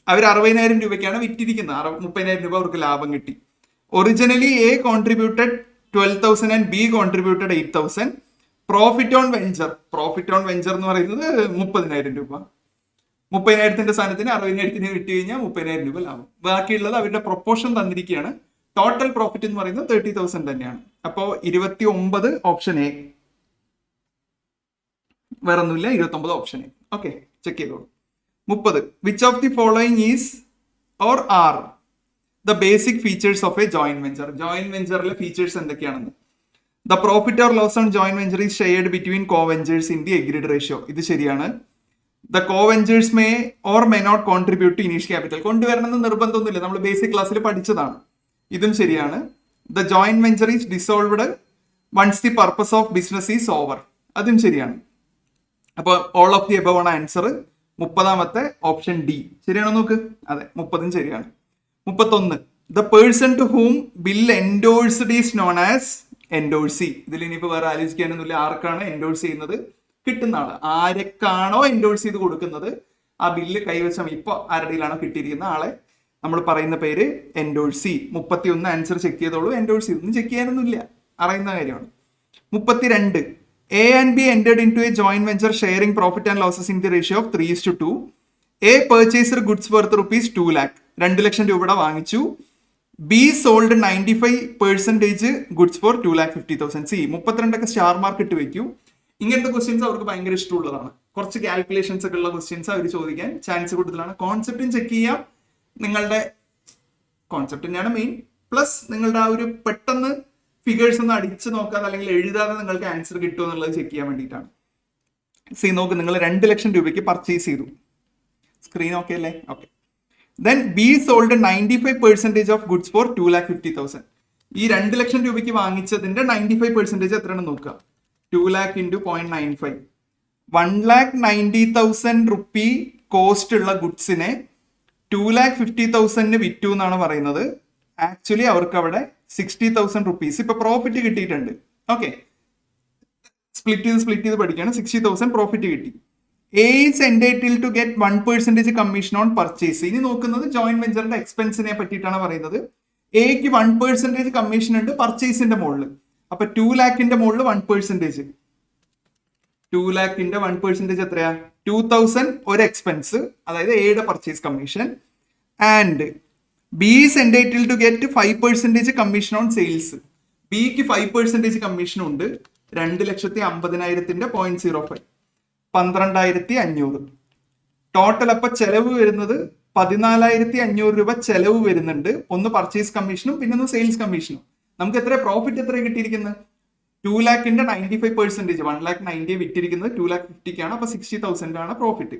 അവർ 60,000 രൂപയ്ക്കാണ് വിറ്റിരിക്കുന്നത്. 30,000 രൂപ അവർക്ക് ലാഭം കിട്ടി. Originally A contributed 12,000 and B contributed 8,000. Profit on venture എന്ന് പറയുന്നത് 30,000 രൂപ. 30,000ന്റെ സ്ഥാനത്തിന് 60,000 വിറ്റ് കഴിഞ്ഞാൽ 30,000 രൂപ ലാഭം. ബാക്കിയുള്ളത് അവരുടെ പ്രൊപ്പോർഷൻ തന്നിരിക്കുകയാണ്. ടോട്ടൽ പ്രോഫിറ്റ് എന്ന് പറയുന്നത് 30,000 തന്നെയാണ്. അപ്പോ 29 ഓപ്ഷൻ എ, വേറെ ഒന്നുമില്ല. 29 ഓപ്ഷൻ എ. ഓക്കെ, ചെക്ക് ചെയ്തോളൂ. 30 which of the following is or are the basic features of a joint venture. Joint വെഞ്ചറിലെ ഫീച്ചേഴ്സ് എന്തൊക്കെയാണെന്ന്. The profit or loss on joint venture is shared between co venturers in the agreed ratio, ഇത് ശരിയാണ്. The co venturers may or may not contribute to initial capital, കൊണ്ടുവരണമെന്ന് നിർബന്ധമൊന്നുമില്ല, നമ്മൾ basic ക്ലാസ്സിൽ പഠിച്ചതാണ്. ഇതും ശരിയാണ്. The joint venture is dissolved once the purpose of business is over, അതും ശരിയാണ്. അപ്പോൾ ഓൾ ഓഫ് ദി എബവ് ആണ് ആൻസർ. 30ാമത്തെ ഓപ്ഷൻ ഡി ശരിയാണോ നോക്ക്. അതെ, 30ഉം ശരിയാണ്. 31 the person to whom bill endorsed is known as endorsee. ഇതിൽ ഇനിയിപ്പോൾ വേറെ ആലോചിക്കാനൊന്നുമില്ല. ആർക്കാണ് എൻഡോഴ്സ് ചെയ്യുന്നത്? കിട്ടുന്ന ആള്. ആരൊക്കെയാണോ എൻഡോഴ്സ് ചെയ്ത് കൊടുക്കുന്നത് ആ ബില്ല് കൈവശം ഇപ്പോൾ ആരുടെയിലാണോ കിട്ടിയിരിക്കുന്ന ആളെ നമ്മൾ പറയുന്ന പേര് എൻഡോഴ്സി. 31 ആൻസർ ചെക്ക് ചെയ്തോളൂ. എൻഡോഴ്സി ഒന്നും ചെക്ക് ചെയ്യാനൊന്നുമില്ല. അറിയുന്ന കാര്യമാണ്. 32 A and B entered into a joint venture sharing profit and losses in the ratio of 3:2. A purchased goods worth rupees 2 lakh. 2 ലക്ഷം രൂപയുടെ വാങ്ങിച്ചു. B sold 95% goods for 2,50,000. C 32 star mark ഇട്ട് വെക്കൂ. ഇങ്ങനത്തെ questions അവർക്ക് ഭയങ്കര ഇഷ്ടമുള്ളതാണ്. കുറച്ച് കാൽക്കുലേഷൻസ് ഒക്കെ ഉള്ള ക്വസ്റ്റ്യൻസ് അവർ ചോദിക്കാൻ ചാൻസ് കൂടുതലാണ്. കോൺസെപ്റ്റും ചെക്ക് ചെയ്യാം, നിങ്ങളുടെ കോൺസെപ്റ്റ് തന്നെയാണ് മെയിൻ. പ്ലസ് നിങ്ങളുടെ ആ ഒരു പെട്ടെന്ന് ഫിഗേഴ്സ് ഒന്ന് അടിച്ച് നോക്കാതെ അല്ലെങ്കിൽ എഴുതാതെ നിങ്ങൾക്ക് ആൻസർ കിട്ടുമോ എന്നുള്ളത് ചെക്ക് ചെയ്യാൻ വേണ്ടിയിട്ടാണ്. സി നോക്ക്, നിങ്ങൾ 2 ലക്ഷം രൂപയ്ക്ക് പർച്ചേസ് ചെയ്തു. സ്ക്രീൻ ഓക്കെ അല്ലേ? Okay. Then B sold 95% of goods for 2,50,000. ഈ 2 ലക്ഷം രൂപയ്ക്ക് വാങ്ങിച്ചതിന്റെ 95% എത്രയാണെന്ന് നോക്കുക. 2 lakh into 0.95. 1,90,000 റുപ്പി കോസ്റ്റ് ഉള്ള ഗുഡ്സിനെ 2,50,000 വിറ്റു എന്നാണ് പറയുന്നത്. ആക്ച്വലി അവർക്ക് അവിടെ 60,000 റുപ്പീസ് ഇപ്പൊ പ്രോഫിറ്റ് കിട്ടിയിട്ടുണ്ട്. ഓക്കെ, സ്പ്ലിറ്റ് ചെയ്ത് പഠിക്കുകയാണ്. 60,000 പ്രോഫിറ്റ് കിട്ടി. A is entitled to get 1% commission on purchase. ഇനി നോക്കുന്നത് ജോയിന്റ് വെഞ്ചറിന്റെ എക്സ്പെൻസിനെ പറ്റിയിട്ടാണ് പറയുന്നത്. എക്ക് 1% കമ്മീഷൻ ഉണ്ട് പർച്ചേസിന്റെ മുകളിൽ. അപ്പൊ 2 lakhന്റെ മുകളിൽ 1%. 2 lakhന്റെ 1% എത്രയാ? 2,000 ഒരു എക്സ്പെൻസ്, അതായത് എയുടെ purchase commission. And B is entitled to get 5% commission on sales. ബിക്ക് 5% കമ്മീഷൻ ഉണ്ട്. 2,50,000 0.05 12,500. ടോട്ടൽ അപ്പൊ ചെലവ് വരുന്നത് 14,500 രൂപ ചെലവ് വരുന്നുണ്ട്. ഒന്ന് പർച്ചേസ് കമ്മീഷനും പിന്നെ ഒന്ന് സെയിൽസ് കമ്മീഷനും. നമുക്ക് എത്ര പ്രോഫിറ്റ് എത്ര കിട്ടിയിരിക്കുന്നത്? 2 lakhന്റെ 95%, 1,90,000 വിറ്റിരിക്കുന്നത് 2,50,000 അപ്പൊ 60,000 ആണ് പ്രോഫിറ്റ്.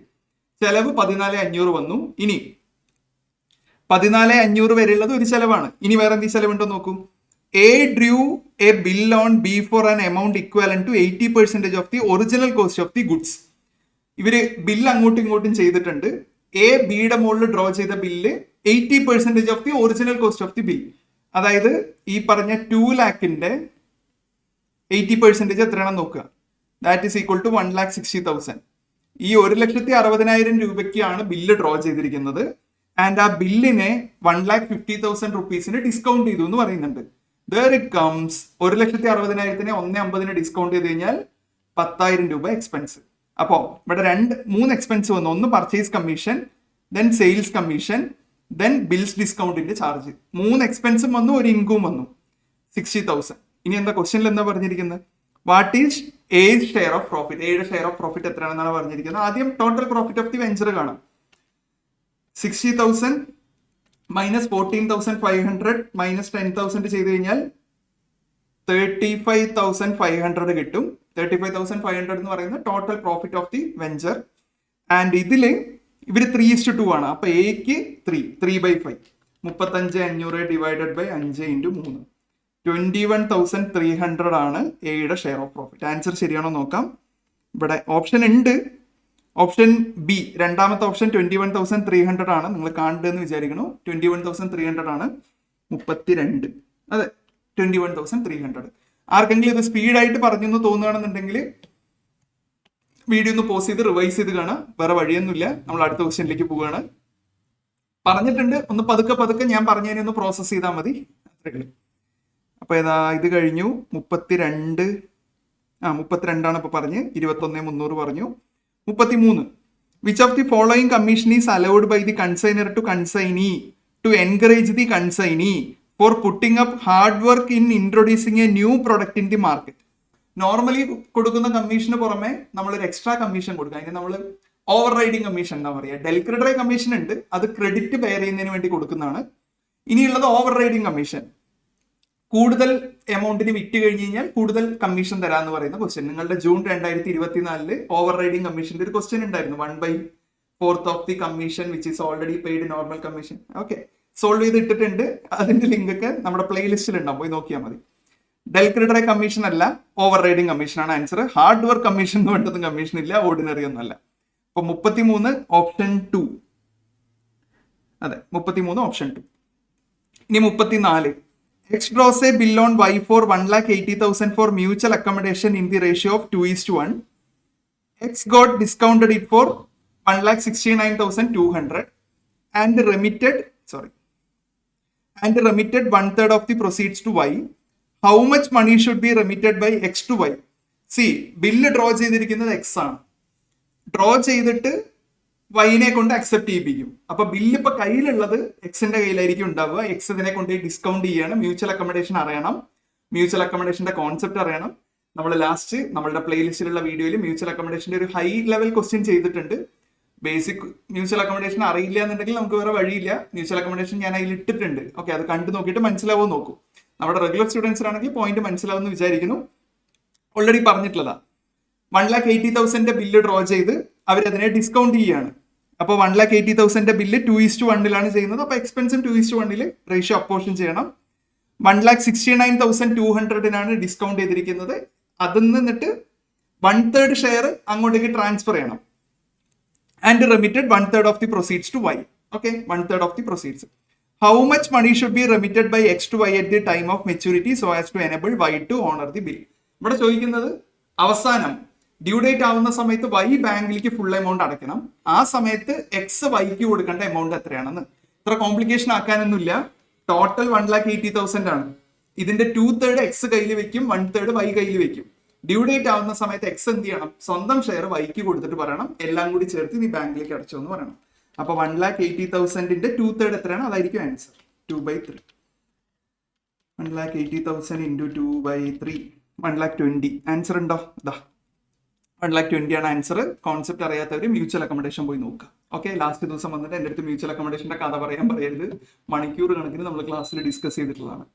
ചെലവ് 14,500 വന്നു. ഇനി 14,500 വരെയുള്ളത് ഒരു ചെലവാണ്. ഇനി വേറെ എന്ത് ചെലവുണ്ടോ നോക്കൂ. A drew a bill on B for an amount equivalent to 80% of the original cost of the goods. ഇവര് ബില്ല് അങ്ങോട്ടും ഇങ്ങോട്ടും ചെയ്തിട്ടുണ്ട്. എ ബിയുടെ മുകളിൽ ഡ്രോ ചെയ്ത ബില്ല് 80% of the original cost of the bill. അതായത് ഈ പറഞ്ഞ 2 lakhന്റെ 80% എത്രയാണെന്ന് നോക്കുക. That is equal to 1,60,000. ഈ 1,60,000 രൂപയ്ക്കാണ് ബില്ല് ഡ്രോ ചെയ്തിരിക്കുന്നത്. ആൻഡ് ആ ബില്ലിനെ 1,50,000 റുപ്പീസിന് ഡിസ്കൗണ്ട് ചെയ്തു എന്ന് പറയുന്നുണ്ട്. There it comes. 1,60,000 1,50 ഡിസ്കൗണ്ട് ചെയ്ത് കഴിഞ്ഞാൽ 10,000 രൂപ എക്സ്പെൻസ്. അപ്പോ ഇവിടെ 3 എക്സ്പെൻസ് വന്നു. ഒന്ന് purchase commission, then sales commission, then bills ഡിസ്കൗണ്ടിന്റെ ചാർജ്. 3 എക്സ്പെൻസും വന്നു, ഒരു ഇൻകം വന്നു, 60,000. ഇനി എന്താ ക്വസ്റ്റ്യനിൽ എന്താ പറഞ്ഞിരിക്കുന്നത്? What is A share of profit? എയുടെ ഷെയർ ഓഫ് പ്രോഫിറ്റ് എത്രയാണെന്നാണ് പറഞ്ഞിരിക്കുന്നത്. ആദ്യം total profit of the venture കാണാം. 60,000 മൈനസ് 14,500 മൈനസ് 10,000 ചെയ്ത് കഴിഞ്ഞാൽ 35,500 കിട്ടും. 35,500 എന്ന് പറയുന്നത് total profit of the venture. And ഇതില് ഇവര് 3:2 ആണ്. അപ്പൊ എക്ക് 3/5 35,500 ഡിവൈഡഡ് ബൈ 5 into 3 21,300 ആണ് എയുടെ ഷെയർ ഓഫ് പ്രോഫിറ്റ്. ആൻസർ ശരിയാണോ നോക്കാം. ഇവിടെ ഓപ്ഷൻ ഉണ്ട്. ഓപ്ഷൻ ബി, രണ്ടാമത്തെ ഓപ്ഷൻ 21,300 ആണ്. നിങ്ങൾ കാണുന്നതെന്ന് വിചാരിക്കണു. 21,300 ആണ്. 32. അതെ, 21,300. ആർക്കെങ്കിലും ഇത് സ്പീഡായിട്ട് പറഞ്ഞെന്ന് തോന്നുകയാണെന്നുണ്ടെങ്കിൽ വീഡിയോ ഒന്ന് പോസ് ചെയ്ത് റിവൈസ് ചെയ്ത് കാണാം. വേറെ വഴിയൊന്നുമില്ല. നമ്മൾ അടുത്ത ക്വസ്റ്റ്യനിലേക്ക് പോവുകയാണ്. പറഞ്ഞിട്ടുണ്ട്, ഒന്ന് പതുക്കെ ഞാൻ പറഞ്ഞതിനെ ഒന്ന് പ്രോസസ് ചെയ്താൽ മതി. അത്രയുള്ളൂ. അപ്പൊ ഇത് കഴിഞ്ഞു. 32 ഇപ്പൊ പറഞ്ഞ്. 21,300 പറഞ്ഞു. 33. Which of the following commission is allowed by the consignor to consignee to encourage the consignee for putting up hard work in introducing a new product in the market? Normally കൊടുക്കുന്ന commission പുറമെ നമ്മളൊരു extra commission കൊടുക്കുക. അതിന് നമ്മൾ over riding commission എന്താ പറയുക, ഡെൽക്രെഡറി commission ഉണ്ട്. അത് ക്രെഡിറ്റ് ബെയർ ചെയ്യുന്നതിന് വേണ്ടി കൊടുക്കുന്നതാണ്. ഇനിയുള്ളത് ഓവർ റൈഡിങ് കമ്മീഷൻ. കൂടുതൽ എമൗണ്ടിന് വിറ്റ് കഴിഞ്ഞ് കഴിഞ്ഞാൽ കൂടുതൽ കമ്മീഷൻ തരാന്ന് പറയുന്ന ക്വസ്റ്റ്യൻ. നിങ്ങളുടെ ജൂൺ 2024 ഓവർ റൈഡിങ് കമ്മീഷന്റെ ഒരു ക്വസ്റ്റ്യൻ ഉണ്ടായിരുന്നു. 1/4 of the commission which is already paid normal commission. Okay, solve ചെയ്ത് ഇട്ടിട്ടുണ്ട്. അതിന്റെ ലിങ്ക് ഒക്കെ നമ്മുടെ പ്ലേലിസ്റ്റിൽ ഉണ്ടാവും, പോയി നോക്കിയാൽ മതി. ഡെൽക്രെഡറി കമ്മീഷൻ അല്ല, ഓവർ റൈഡിങ് കമ്മീഷൻ ആണ് ആൻസർ. ഹാർഡ് വർക്ക് കമ്മീഷൻ എന്ന് വേണ്ടതും കമ്മീഷൻ ഇല്ല, ഓർഡിനറി ഒന്നല്ല. അപ്പൊ 33 ഓപ്ഷൻ 2. അതെ, 33 ഓപ്ഷൻ 2. ഇനി 34. X draws a bill on Y for 1,80,000 for mutual accommodation in the ratio of 2:1. X got discounted it for 1,69,200 and remitted 1/3 of the proceeds to Y. How much money should be remitted by X to Y. C, ബില്ല് draw ചെയ്തിരിക്കുന്നത് X ആണ്. Draw ചെയ്തിട്ട് വൈനെ കൊണ്ട് accept ചെയ്യിപ്പിക്കും. അപ്പൊ bill ഇപ്പൊ കയ്യിലുള്ളത് എക്സിന്റെ കയ്യിലായിരിക്കും ഉണ്ടാവുക. എക്സ് ഇതിനെ കൊണ്ട് ഡിസ്കൗണ്ട് ചെയ്യാണ്. മ്യൂച്വൽ അക്കോമഡേഷൻ അറിയണം, മ്യൂച്വൽ അക്കോമഡേഷന്റെ കോൺസെപ്റ്റ് അറിയണം. നമ്മൾ ലാസ്റ്റ് നമ്മളുടെ പ്ലേലിസ്റ്റിലുള്ള വീഡിയോയിൽ മ്യൂച്വൽ അക്കോമഡേഷന്റെ ഒരു ഹൈ ലെവൽ ക്വസ്റ്റ്യൻ ചെയ്തിട്ടുണ്ട്. ബേസിക് മ്യൂച്വൽ അക്കോമഡേഷൻ അറിയില്ല എന്നുണ്ടെങ്കിൽ നമുക്ക് വേറെ വഴിയില്ല. മ്യൂച്വൽ അക്കോമഡേഷൻ ഞാൻ അതിൽ ഇട്ടിട്ടുണ്ട്. ഓക്കെ, അത് കണ്ടു നോക്കിയിട്ട് മനസ്സിലാവും നോക്കൂ. നമ്മുടെ റെഗുലർ സ്റ്റുഡൻസിനാണെങ്കിൽ പോയിന്റ് മനസ്സിലാവുമെന്ന് വിചാരിക്കുന്നു. ഓൾറെഡി പറഞ്ഞിട്ടുള്ളതാ. 1,80,000 ബില്ല് ഡ്രോ ചെയ്ത് അവരതിനെ ഡിസ്കൗണ്ട് ചെയ്യാണ്. അപ്പോൾ 1,80,000 ബില്ല് 2:1 ചെയ്യുന്നത്. അപ്പോൾ എക്സ്പെൻസും 2:1 റേഷ്യോ അപ്പോർഷൻ ചെയ്യണം. 1,69,200 ഡിസ്കൗണ്ട് ചെയ്തിരിക്കുന്നത്. അതിൽ നിന്നിട്ട് 1/3 ഷെയർ അങ്ങോട്ടേക്ക് ട്രാൻസ്ഫർ ചെയ്യണം. And remitted 1/3 of the proceeds to Y. Okay, 1/3 of the proceeds. How much money should be remitted by X to Y at the time of maturity so as to enable Y to honour the bill. ഇവിടെ ചോദിക്കുന്നത് അവസാനം due date ആവുന്ന സമയത്ത് Y ബാങ്കിലേക്ക് full amount അടയ്ക്കണം. ആ സമയത്ത് X വൈക്ക് കൊടുക്കേണ്ട എമൗണ്ട് എത്രയാണെന്ന്. ഇത്ര കോംപ്ലിക്കേഷൻ ആക്കാനൊന്നുമില്ല. ടോട്ടൽ 1,80,000 ആണ്. ഇതിന്റെ 2/3 എക്സ് കയ്യിൽ വെക്കും, 1/3 വൈ കയ്യിൽ വെക്കും. ഡ്യൂ ഡേറ്റ് ആവുന്ന സമയത്ത് എക്സ് എന്ത് ചെയ്യണം? സ്വന്തം ഷെയർ വൈക്ക് കൊടുത്തിട്ട് പറയണം എല്ലാം കൂടി ചേർത്ത് നീ ബാങ്കിലേക്ക് അടച്ചോ എന്ന് പറയണം. അപ്പൊ 1,80,000 2/3 എത്രയാണ്? അതായിരിക്കും ആൻസർ. 2/3. 1,80,000 into 2/3 1,20,000. ആൻസർ ഉണ്ടോ? ഇതാ 1,20,000 ആണ് ആൻസർ. കോൺസെപ്റ്റ് അറിയാത്തവർ മ്യൂച്വൽ അക്കോമഡേഷൻ പോയി നോക്കുക. ഓക്കെ, ലാസ്റ്റ് ദിവസം വന്നിട്ട് എൻ്റെ അടുത്ത് മ്യൂച്വൽ അക്കോമഡേഷന്റെ കഥ പറയാൻ പറയരുത്. മണിക്കൂർ കണക്കിന് നമ്മൾ ക്ലാസ്സിൽ ഡിസ്കസ് ചെയ്തിട്ടുള്ളതാണ്.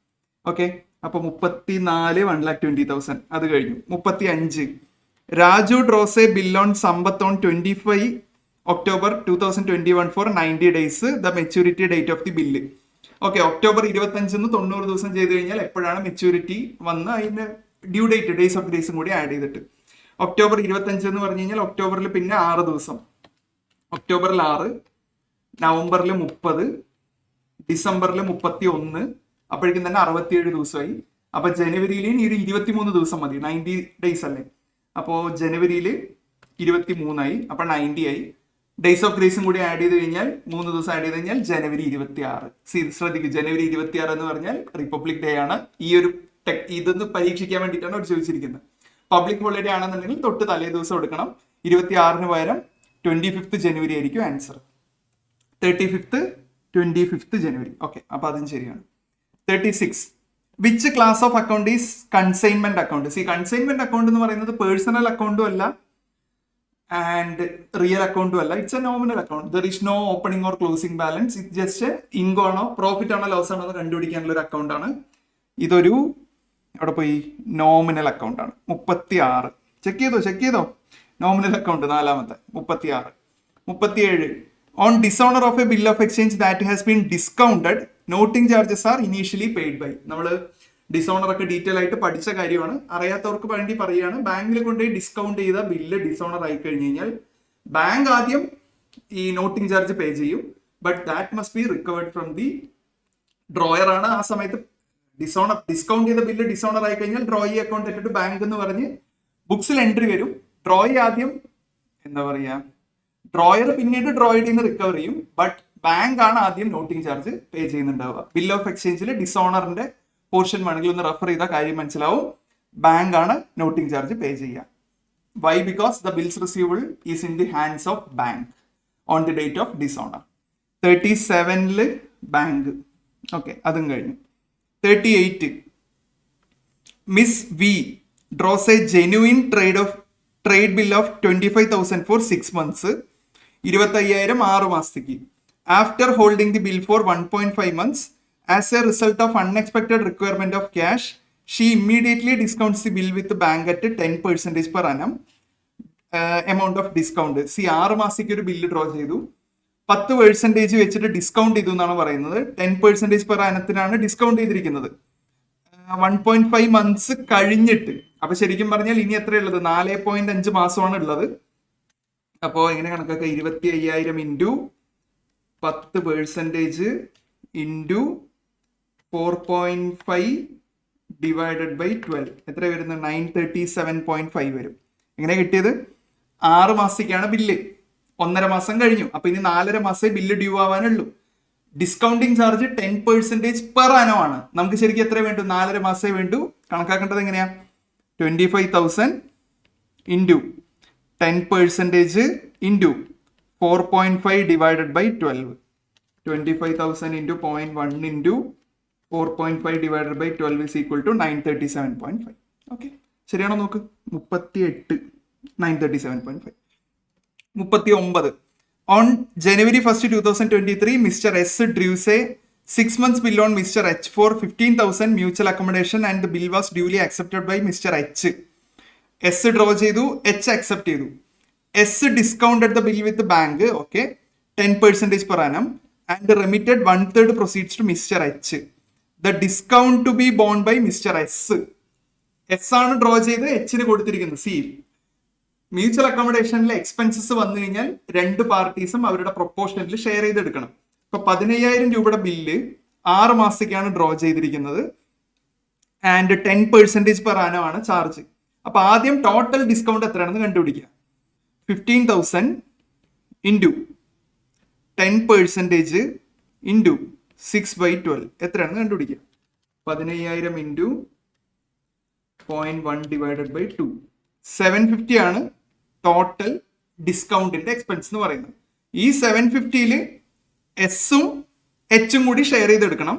ഓക്കെ, അപ്പൊ 34 1,20,000 അത് കഴിഞ്ഞു. 35 Raju draws a bill on Sampath on 25 October 2021 for 90 days. The maturity date of the bill. Okay, October 25 90 ദിവസം ചെയ്ത് കഴിഞ്ഞാൽ എപ്പോഴാണ് മെച്യൂരിറ്റി വന്ന് അതിന്റെ ഡ്യൂ ഡേറ്റ് ഡേയ്സ് ഓഫ് ഡേയ്സും കൂടി ആഡ് ചെയ്തിട്ട് ഒക്ടോബർ 25 എന്ന് പറഞ്ഞു കഴിഞ്ഞാൽ ഒക്ടോബറിൽ പിന്നെ 6 ദിവസം. ഒക്ടോബറിൽ 6, നവംബറിൽ 30, ഡിസംബറിൽ 31, അപ്പോഴേക്കും തന്നെ 67 ദിവസമായി. അപ്പൊ ജനുവരിയിൽ ഇനി ഒരു 23 ദിവസം മതി. 90 days അല്ലേ? അപ്പോ ജനുവരിയിൽ 23 അപ്പൊ 90 ആയി. ഡേയ്സ് ഓഫ് ഗ്രേസും കൂടി ആഡ് ചെയ്ത് കഴിഞ്ഞാൽ 3 ദിവസം ആഡ് ചെയ്ത് കഴിഞ്ഞാൽ ജനുവരി 26. ശ്രദ്ധിക്കും, ജനുവരി 26 എന്ന് പറഞ്ഞാൽ റിപ്പബ്ലിക് ഡേ ആണ്. ഈ ഒരു ഇതൊന്ന് പരീക്ഷിക്കാൻ വേണ്ടിയിട്ടാണ് അവർ ചോദിച്ചിരിക്കുന്നത്. പബ്ലിക് ഹോളിഡേ ആണെന്നുണ്ടെങ്കിൽ തൊട്ട് തലേ ദിവസം എടുക്കണം. 26 പകരം 25th ജനുവരി ആയിരിക്കും ആൻസർ. 25th ജനുവരി. ഓക്കെ, അപ്പൊ അതും ശരിയാണ്. 36 which class of account is consignment account? C, consignment account എന്ന് പറയുന്നത് പേഴ്സണൽ അക്കൗണ്ടും അല്ല ആൻഡ് റിയൽ അക്കൗണ്ടും അല്ല. It's a nominal account. There is no opening or closing balance. ഇത് ജസ്റ്റ് ഇൻകം ആണോ പ്രോഫിറ്റ് ആണോ ലോസ് ആണോ എന്ന് കണ്ടുപിടിക്കാനുള്ള ഒരു അക്കൗണ്ട് ആണ്. ഇതൊരു അവിടെ പോയി നോമിനൽ അക്കൗണ്ട് ആണ്. 36 ചെക്ക് ചെയ്തോ. നോമിനൽ അക്കൗണ്ട് 4ാമത്തെ 36. 37 on dishonour of a bill of exchange that has been discounted noting charges are initially paid by. നമ്മൾ ഡിസോണർ ഒക്കെ ഡീറ്റെയിൽ ആയിട്ട് പഠിച്ച കാര്യമാണ്. അറിയാത്തവർക്ക് വേണ്ടി പറയുകയാണ്. ബാങ്കിൽ കൊണ്ടുപോയി ഡിസ്കൗണ്ട് ചെയ്ത ബില്ല് ഡിസോണർ ആയി കഴിഞ്ഞ് കഴിഞ്ഞാൽ ബാങ്ക് ആദ്യം ഈ നോട്ടിംഗ് ചാർജ് പേ ചെയ്യും. But that must be recovered from the drawer ആണ്. ആ സമയത്ത് ഡിസ്കൗണ്ട് ചെയ്ത ബില്ല് ഡിസോണർ ആയി കഴിഞ്ഞാൽ ഡ്രോയി അക്കൗണ്ട് ഇട്ടിട്ട് ബാങ്ക് എന്ന് പറഞ്ഞ് ബുക്സിൽ എൻട്രി വരും. ഡ്രോയി ആദ്യം എന്താ പറയാ, ഡ്രോയർ പിന്നീട് ഡ്രോയിൽ നിന്ന് റിക്കവർ ചെയ്യും. ബട്ട് ബാങ്ക് ആണ് ആദ്യം നോട്ടിംഗ് ചാർജ് പേ ചെയ്യുന്നുണ്ടാവുക. ബിൽ ഓഫ് എക്സ്ചേഞ്ചിൽ ഡിസോണറിന്റെ പോർഷൻ വേണമെങ്കിൽ ഒന്ന് റെഫർ ചെയ്ത കാര്യം മനസ്സിലാവും. ബാങ്ക് ആണ് നോട്ടിംഗ് ചാർജ് പേ ചെയ്യുക. Why? Because the bills receivable is in the hands of bank on the date of dishonour. 37 bank. Okay, അതും കഴിഞ്ഞു. 38 Miss V draws a genuine trade bill of 25,000 for 6 months. 25,000 6 മാസത്തേക്ക്. After holding the bill for 1.5 months, as a result of unexpected requirement of cash, she immediately discounts the bill with the bank at 10% per annum amount of discount. See, 6 മാസത്തേക്ക് ഒരു bill draw ചെയ്തു, 10% വെച്ചിട്ട് discount ചെയ്തു എന്നാണ് പറയുന്നത്. 10% per annത്തിനാണ് discount ചെയ്തിരിക്കുന്നത്. 1.5 months കഴിഞ്ഞിട്ട്. അപ്പൊ ശരിക്കും പറഞ്ഞാൽ ഇനി എത്രയുള്ളത്? 4.5 മാസമാണ് ഉള്ളത്. അപ്പോ എങ്ങനെ കണക്കാക്കുക? 25,000 ഇൻറ്റു 10% ഇൻറ്റു 4.5 ഡിവൈഡഡ് ബൈ 12 എത്ര വരുന്നത്? 937.5 വരും. എങ്ങനെ കിട്ടിയത്? 6 മാസത്തേക്കാണ് ബില്ല്. 1.5 മാസം കഴിഞ്ഞു. അപ്പൊ ഇനി 4.5 മാസമേ ബില്ല് ഡ്യൂ ആവാനുള്ളൂ. ഡിസ്കൗണ്ടിങ് ചാർജ് 10% പെർ ആനോ ആണ്. നമുക്ക് ശരിക്കും എത്ര വേണ്ടു? 4.5 മാസമേ വേണ്ടു. കണക്കാക്കേണ്ടത് എങ്ങനെയാ? 25,000 into 10% into 4.5 divided by 12. 25,000 into 0.1 into 4.5 divided by 12 is equal to 937.5. Okay, ശരിയാണോ നോക്ക്? 38 937.5. 39. On January 1st, 2023, Mr. S drew a 6 months bill on Mr. H for 15,000 mutual accommodation and the bill was duly accepted by Mr. H. S draw ചെയ്തു, H accept ചെയ്തു. S discounted the bill with the bank, okay, 10% per annum and remitted 1/3 proceeds to Mr. H. The discount to be borne by Mr. S. S ആണ് draw ചെയ്ത് H കൊടുത്തിരിക്കുന്നത്. C, mutual അക്കോമഡേഷനിലെ expenses വന്നു കഴിഞ്ഞാൽ രണ്ട് പാർട്ടീസും അവരുടെ പ്രൊപ്പോർഷനിൽ share ചെയ്തെടുക്കണം. ഇപ്പൊ 15,000 രൂപയുടെ ബില്ല് 6 മാസത്തേക്കാണ് ഡ്രോ ചെയ്തിരിക്കുന്നത് ആൻഡ് 10% പെർ ആനോ ആണ് ചാർജ്. അപ്പൊ ആദ്യം ടോട്ടൽ ഡിസ്കൗണ്ട് എത്രയാണെന്ന് കണ്ടുപിടിക്കുക. 15,000 ഇൻറ്റു 10% ഇൻറ്റു 6/12 എത്രയാണെന്ന് കണ്ടുപിടിക്കുക. 15,000 ഇൻറ്റു 0.1 ഡിവൈഡഡ് ബൈ 2. 750 ആണ് ടോട്ടൽ ഡിസ്കൗണ്ടിന്റെ എക്സ്പെൻസ് എന്ന് പറയുന്നത്. ഈ 750ൽ എസും എച്ചും കൂടി ഷെയർ ചെയ്തെടുക്കണം.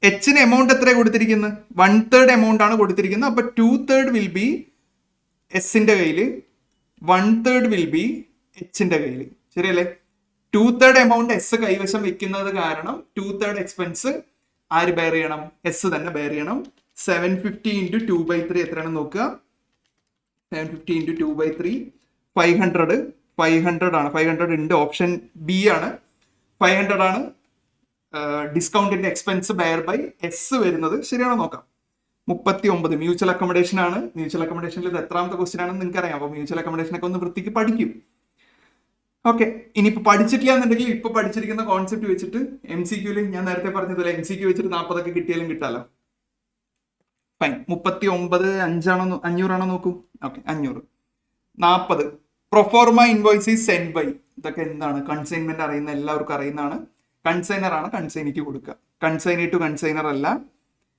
എച്ചിന് എമൗണ്ട് എത്ര കൊടുത്തിരിക്കുന്നത്? 1/3 എമൗണ്ട് ആണ് കൊടുത്തിരിക്കുന്നത്. അപ്പൊ 2/3 വിൽ ബി എസിന്റെ കയ്യിൽ, 1/3 വിൽ ബി എച്ചിന്റെ കയ്യിൽ. ശരിയല്ലേ? 2/3 എമൗണ്ട് എസ് കൈവശം വെക്കുന്നത് കാരണം 2/3 എക്സ്പെൻസ് ആര് ബെയർ ചെയ്യണം? എസ് തന്നെ ബെയർ ചെയ്യണം. 750 ഇൻറ്റു 2/3 എത്രയാണെന്ന് നോക്കുക. 750 ഇൻറ്റു 2/3 500 ആണ്. 500 ഉണ്ട്. ഓപ്ഷൻ ബി ആണ്. 500 ആണ് ഡിസ്കൗണ്ടിന്റെ എക്സ്പെൻസ് ബെയർ ബൈ എസ് വരുന്നത്. ശരിയാണോ നോക്കാം. 39 മ്യൂച്വൽ അക്കോമഡേഷൻ ആണ്. മ്യൂച്വൽ അക്കോമഡേഷനിൽ ഇത് എത്രാമത്തെ ക്വസ്റ്റ്യൻ ആണെന്ന് നിങ്ങൾക്ക് അറിയാം. അപ്പോൾ മ്യൂച്വൽ അക്കോമഡേഷൻ ഒക്കെ ഒന്ന് വൃത്തിക്ക് പഠിക്കും. ഓക്കെ, ഇനിയിപ്പോൾ പഠിച്ചിട്ടില്ല എന്നുണ്ടെങ്കിൽ ഇപ്പൊ പഠിച്ചിരിക്കുന്ന കോൺസെപ്റ്റ് വെച്ചിട്ട് MCQയിൽ ഞാൻ നേരത്തെ പറഞ്ഞതുപോലെ MCQ വെച്ചിട്ട് 40 കിട്ടിയാലും കിട്ടാലോ. ഫൈൻ. 39 500 ആണോ നോക്കൂ. Okay, 500. 40 proforma invoice send by. ഇതൊക്കെ എന്താണ്? കൺസൈൻമെന്റ് അറിയുന്ന എല്ലാവർക്കും അറിയുന്നതാണ്. കൺസൈനർ ആണ് കൺസൈനിക്ക് കൊടുക്കുക. കൺസൈനി ടു കൺസൈനർ അല്ല,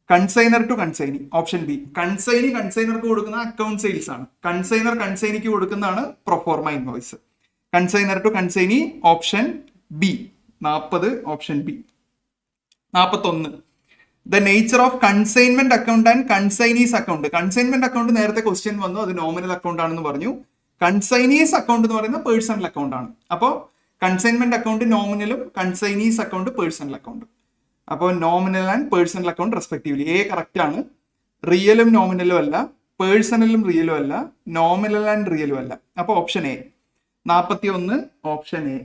consignor to consignee. Option B. Consignee കൺസൈനർക്ക് കൊടുക്കുന്ന അക്കൗണ്ട് സെയിൽസ് ആണ്. കൺസൈനർ കൺസൈനിക്ക് കൊടുക്കുന്നതാണ് proforma invoice. Consignor to consignee option B. 40 option B. 41 the nature of consignment account and consignee's account. Consignment account നേരത്തെ question വന്നു, അത് nominal account ആണെന്ന് പറഞ്ഞു. കൺസൈനീസ് അക്കൗണ്ട് എന്ന് പറയുന്നത് പേഴ്സണൽ അക്കൗണ്ട് ആണ്. അപ്പോൾ കൺസൈൻമെന്റ് അക്കൗണ്ട് നോമിനലും കൺസൈനീസ് അക്കൗണ്ട് പേഴ്സണൽ അക്കൗണ്ട്. അപ്പോൾ nominal and personal account respectively. A correct ആണ്. റിയലും നോമിനലും അല്ല, പേഴ്സണലും റിയലും അല്ല, നോമിനൽ ആൻഡ് റിയലും അല്ല. അപ്പോൾ ഓപ്ഷൻ എ. 41 option A.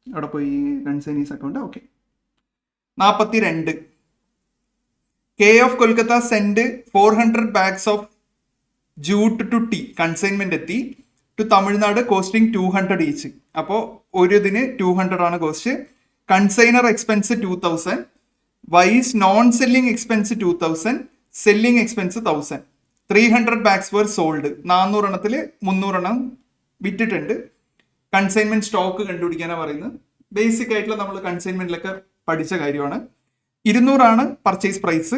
അവിടെ പോയി consignee's account. Okay. 42 K of Kolkata send 400 bags of jute to T. Consignment എത്തി ടു തമിഴ്നാട് കോസ്റ്റിംഗ് 200 ഈച്ച്. അപ്പോൾ ഒരു ഇതിന് 200 ആണ് cost. Consignor expense 2000, whose non selling expense 2000, selling expense 1000. 300 bags were sold. 400 എണ്ണത്തിൽ 300 എണ്ണം വിറ്റിട്ടുണ്ട്. Consignment stock കണ്ടുപിടിക്കാനാണ് പറയുന്നത്. ബേസിക് ആയിട്ടുള്ള നമ്മൾ കൺസൈൻമെന്റിലൊക്കെ പഠിച്ച കാര്യമാണ്. 200 ആണ് പർച്ചേസ് പ്രൈസ്.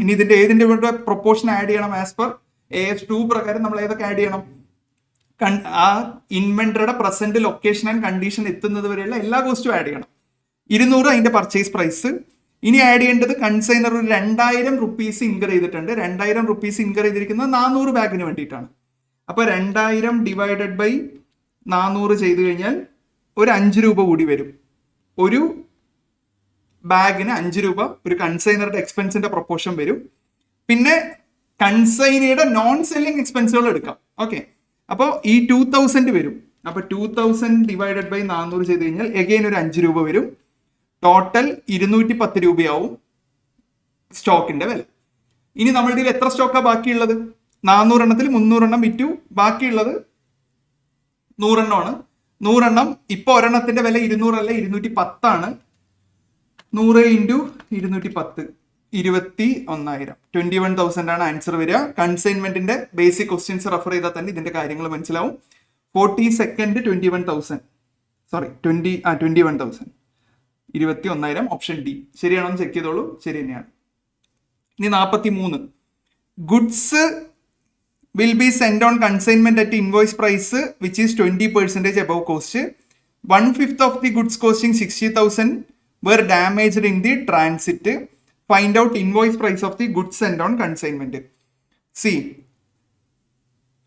ഇനി ഇതിന്റെ ഏതിന്റെ കൂടെ പ്രൊപ്പോർഷൻ ആഡ് ചെയ്യണം? ആസ് പെർ AS2 പ്രകാരം നമ്മൾ ഏതൊക്കെ ആഡ് ചെയ്യണം? ആ ഇൻവെന്ററിയുടെ പ്രസന്റ് ലൊക്കേഷൻ ആൻഡ് കണ്ടീഷൻ എത്തുന്നത് വരെയുള്ള എല്ലാ കോസ്റ്റും ആഡ് ചെയ്യണം. 200 അതിന്റെ പർച്ചേസ് പ്രൈസ്. ഇനി ആഡ് ചെയ്യേണ്ടത് കൺസൈനർ ഒരു 2000 rupees ഇൻകർ ചെയ്തിട്ടുണ്ട്. 2000 rupees ഇൻകർ ചെയ്തിരിക്കുന്നത് 400 ബാഗിന് വേണ്ടിയിട്ടാണ്. അപ്പൊ 2000 ഡിവൈഡഡ് ബൈ 400 ചെയ്ത് കഴിഞ്ഞാൽ ഒരു 5 രൂപ കൂടി വരും. ഒരു ബാഗിന് 5 രൂപ ഒരു കൺസൈനറുടെ എക്സ്പെൻസിന്റെ പ്രൊപ്പോർഷൻ വരും. പിന്നെ കൺസൈനിയുടെ നോൺ സെല്ലിംഗ് എക്സ്പെൻസുകൾ എടുക്കാം. ഓക്കെ, അപ്പോൾ ഈ 2000 വരും. അപ്പൊ 2000 ഡിവൈഡഡ് ബൈ 400 ചെയ്ത് കഴിഞ്ഞാൽ എഗെയിൻ ഒരു 5 രൂപ വരും. ടോട്ടൽ 210 രൂപയാവും സ്റ്റോക്കിന്റെ വില. ഇനി നമ്മളുടെ ഇതിൽ എത്ര സ്റ്റോക്കാണ് ബാക്കിയുള്ളത്? 400 എണ്ണത്തിൽ 300 എണ്ണം വിറ്റു. ബാക്കിയുള്ളത് 100 എണ്ണമാണ്. 100 എണ്ണം ഇപ്പൊ ഒരെണ്ണത്തിന്റെ വില 200 അല്ല, 210 ആണ്. 100 ഇൻറ്റു 210 21,000. 21,000 ആണ് ആൻസർ വരിക. കൺസൈൻമെന്റിന്റെ ബേസിക് ക്വസ്റ്റ്യൻസ് റെഫർ ചെയ്താൽ തന്നെ ഇതിന്റെ കാര്യങ്ങൾ മനസ്സിലാവും. 40 സെക്കൻഡ് 21,000. സോറി 21,000. 21,000 option D. ശരിയാണോ എന്ന് ചെക്ക് ചെയ്തോളൂ. ശരി തന്നെയാണ്. ഇനി 43, goods will be sent on consignment at invoice price which is 20% above cost. 1/5 of the goods costing 60,000 were damaged in the transit. Find out invoice price of the goods sent on consignment. See,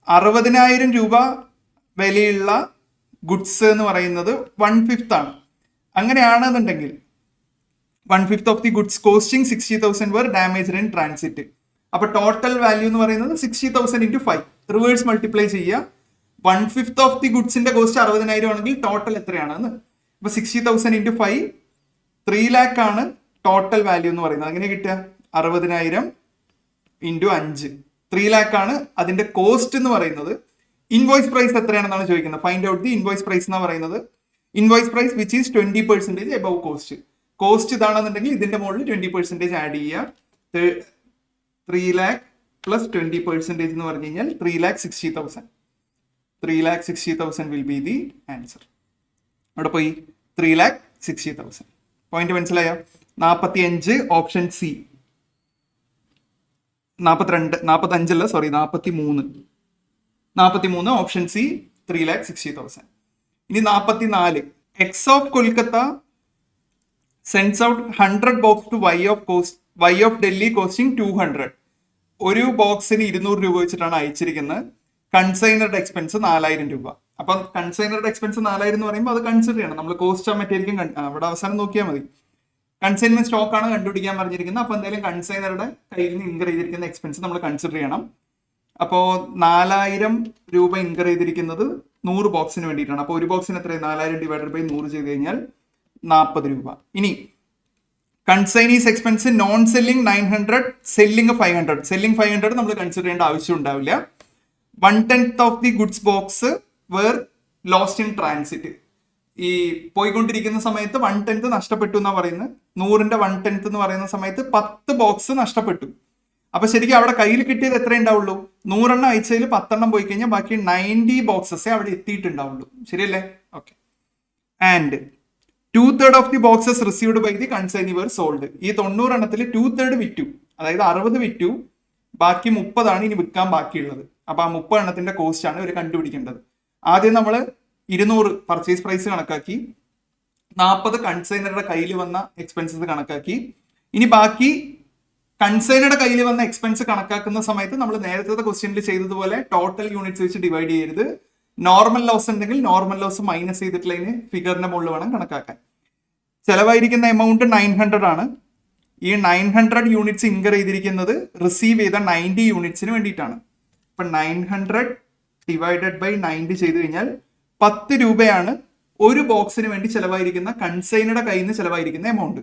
60,000 രൂപ വിലയുള്ള goods എന്ന് പറയുന്നത് 1/5 ആണ്. അങ്ങനെയാണെന്നുണ്ടെങ്കിൽ 1/5 of the goods costing 60,000 were damaged in transit. അപ്പൊ total value എന്ന് പറയുന്നത് 60,000 into 5 reverse multiply ചെയ്യുക. 1/5 ഓഫ് ദി ഗുഡ്സിന്റെ കോസ്റ്റ് 60,000 ആണെങ്കിൽ ടോട്ടൽ എത്രയാണെന്ന്. അപ്പൊ 60,000 into 5 3 lakh ആണ് ടോട്ടൽ വാല്യൂ എന്ന് പറയുന്നത്. അങ്ങനെ കിട്ടുക 60,000 into 5 3 lakh ആണ് അതിന്റെ കോസ്റ്റ് എന്ന് പറയുന്നത്. ഇൻവോയ്സ് പ്രൈസ് എത്രയാണെന്നാണ് ചോദിക്കുന്നത്. Find out the invoice price എന്ന് പറയുന്നത്. Invoice price which is 20% above cost. Cost ഇതാണെന്നുണ്ടെങ്കിൽ ഇതിന്റെ മുകളിൽ 20% ആഡ് ചെയ്യുക. 3 lakh plus 20% എന്ന് പറഞ്ഞു കഴിഞ്ഞാൽ 3,60,000. 3,60,000 will be the answer. അവിടെ പോയി 3,60,000. പോയിന്റ് മനസ്സിലായോ? 45 ഓപ്ഷൻ സി. 43 option C 3,60,000. ഇനി 44, X of Kolkata sends out 100 box to Y of Delhi costing 200. ഒരു ബോക്സിന് 200 രൂപ വെച്ചിട്ടാണ് അയച്ചിരിക്കുന്നത്. കൺസൈനറുടെ എക്സ്പെൻസ് 4,000 രൂപ. അപ്പൊ കൺസൈനറുടെ എക്സ്പെൻസ് 4,000 എന്ന് പറയുമ്പോൾ അത് കൺസിഡർ ചെയ്യണം. നമ്മൾ കോസ്റ്റ് മറ്റായിരിക്കും അവിടെ അവസാനം നോക്കിയാൽ മതി. കൺസൈൻമെന്റ് സ്റ്റോക്ക് ആണ് കണ്ടുപിടിക്കാൻ പറഞ്ഞിരിക്കുന്നത്. അപ്പൊ എന്തായാലും കൺസൈനറുടെ കയ്യിൽ നിന്ന് ഇൻകർ ചെയ്തിരിക്കുന്ന എക്സ്പെൻസ് നമ്മൾ കൺസിഡർ ചെയ്യണം. അപ്പോ 4,000 രൂപ ഇൻകർ ചെയ്തിരിക്കുന്നത് 100 ബോക്സിന് വേണ്ടിയിട്ടാണ്. അപ്പൊ ഒരു ബോക്സിന് എത്രയാണ്? 4,000 ഡിവൈഡഡ് ബൈ 100 ചെയ്ത് കഴിഞ്ഞാൽ 40 രൂപ. ഇനി consignee's expense non selling 900, selling 500. Selling 500 നമ്മൾ കൺസിഡർ ചെയ്യേണ്ട ആവശ്യം ഉണ്ടാവില്ല. 1/10 of the goods box were lost in transit. ഈ പോയിക്കൊണ്ടിരിക്കുന്ന സമയത്ത് 1/10 നഷ്ടപ്പെട്ടു എന്നാ പറയുന്നത്. 100ന്റെ 1/10 എന്ന് പറയുന്ന സമയത്ത് 10 ബോക്സ് നഷ്ടപ്പെട്ടു. അപ്പൊ ശരിക്കും അവിടെ കയ്യിൽ കിട്ടിയത് എത്ര ഉണ്ടാവുള്ളൂ? 100 അയച്ചതിൽ 10 പോയി കഴിഞ്ഞാൽ ബാക്കി 90 ബോക്സസേ അവിടെ എത്തിയിട്ടുണ്ടാവുള്ളൂ. ശരിയല്ലേ? Okay. And 2/3 of the boxes received by the consignee were sold. ഈ 90 2/3 വിറ്റു, അതായത് 60 വിറ്റു, ബാക്കി 30 ഇനി വിൽക്കാൻ ബാക്കിയുള്ളത്. അപ്പൊ ആ 30 കോസ്റ്റ് ആണ് ഇവർ കണ്ടുപിടിക്കേണ്ടത്. ആദ്യം നമ്മൾ 200 പർച്ചേസ് പ്രൈസ് കണക്കാക്കി, 40 കൺസൈനറുടെ കയ്യിൽ വന്ന എക്സ്പെൻസസ് കണക്കാക്കി. ഇനി ബാക്കി കൺസൈനറുടെ കയ്യിൽ വന്ന എക്സ്പെൻസ് കണക്കാക്കുന്ന സമയത്ത് നമ്മൾ നേരത്തെ ക്വസ്റ്റ്യനിൽ ചെയ്തതുപോലെ ടോട്ടൽ യൂണിറ്റ്സ് വെച്ച് ഡിവൈഡ് ചെയ്യരുത്. നോർമൽ ലോസ് ഉണ്ടെങ്കിൽ നോർമൽ ലോസ് മൈനസ് ചെയ്തിട്ടുള്ളതിന് ഫിഗറിന്റെ മുകളിൽ വേണം കണക്കാക്കാൻ. ചെലവായിരിക്കുന്ന എമൗണ്ട് 900 ആണ്. ഈ 900 യൂണിറ്റ്സ് ഇൻകർ ചെയ്തിരിക്കുന്നത് റിസീവ് ചെയ്ത 90 യൂണിറ്റ്സിന് വേണ്ടിയിട്ടാണ്. ഇപ്പൊ 900 ഡിവൈഡഡ് ബൈ 90 ചെയ്ത് കഴിഞ്ഞാൽ 10 രൂപയാണ് ഒരു ബോക്സിന് വേണ്ടി ചെലവായിരിക്കുന്ന കൺസൈനറുടെ കയ്യിൽ നിന്ന് ചെലവായിരിക്കുന്ന എമൗണ്ട്.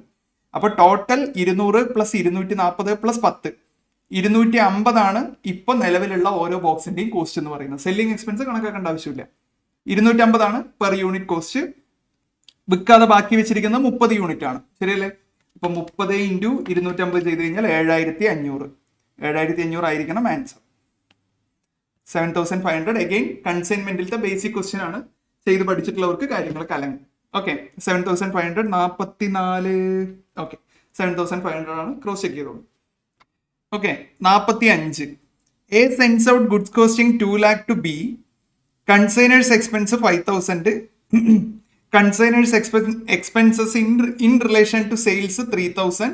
അപ്പൊ ടോട്ടൽ 200 പ്ലസ് 240 പ്ലസ് 10 250 ആണ് ഇപ്പൊ നിലവിലുള്ള ഓരോ ബോക്സിന്റെയും കോസ്റ്റ് എന്ന് പറയുന്നത്. സെല്ലിംഗ് എക്സ്പെൻസ് കണക്കാക്കേണ്ട ആവശ്യമില്ല. 250 ആണ് പെർ യൂണിറ്റ് കോസ്റ്റ്. വിൽക്കാതെ ബാക്കി വെച്ചിരിക്കുന്നത് 30 യൂണിറ്റ് ആണ്. ശരിയല്ലേ? ഇപ്പൊ 30 ഇൻറ്റു 250 ചെയ്ത് കഴിഞ്ഞാൽ 7,500. 7,500 ആയിരിക്കണം ആൻസർ. 7,500. അഗെയിൻ കൺസൈൻമെന്റിലത്തെ ബേസിക് ക്വസ്റ്റ്യൻ ആണ്. ചെയ്ത് പഠിച്ചിട്ടുള്ളവർക്ക് കാര്യങ്ങൾ കലങ്ങും. ഓക്കെ. 7,500 44. ഓക്കെ, 7,500 ആണ്. ക്രോസ് ചെക്ക് ചെയ്തോളൂ. Okay. 45, A sends out goods costing 2 lakh to B. Consignor's expense 5,000. Consignor's expenses in relation to sales 3,000.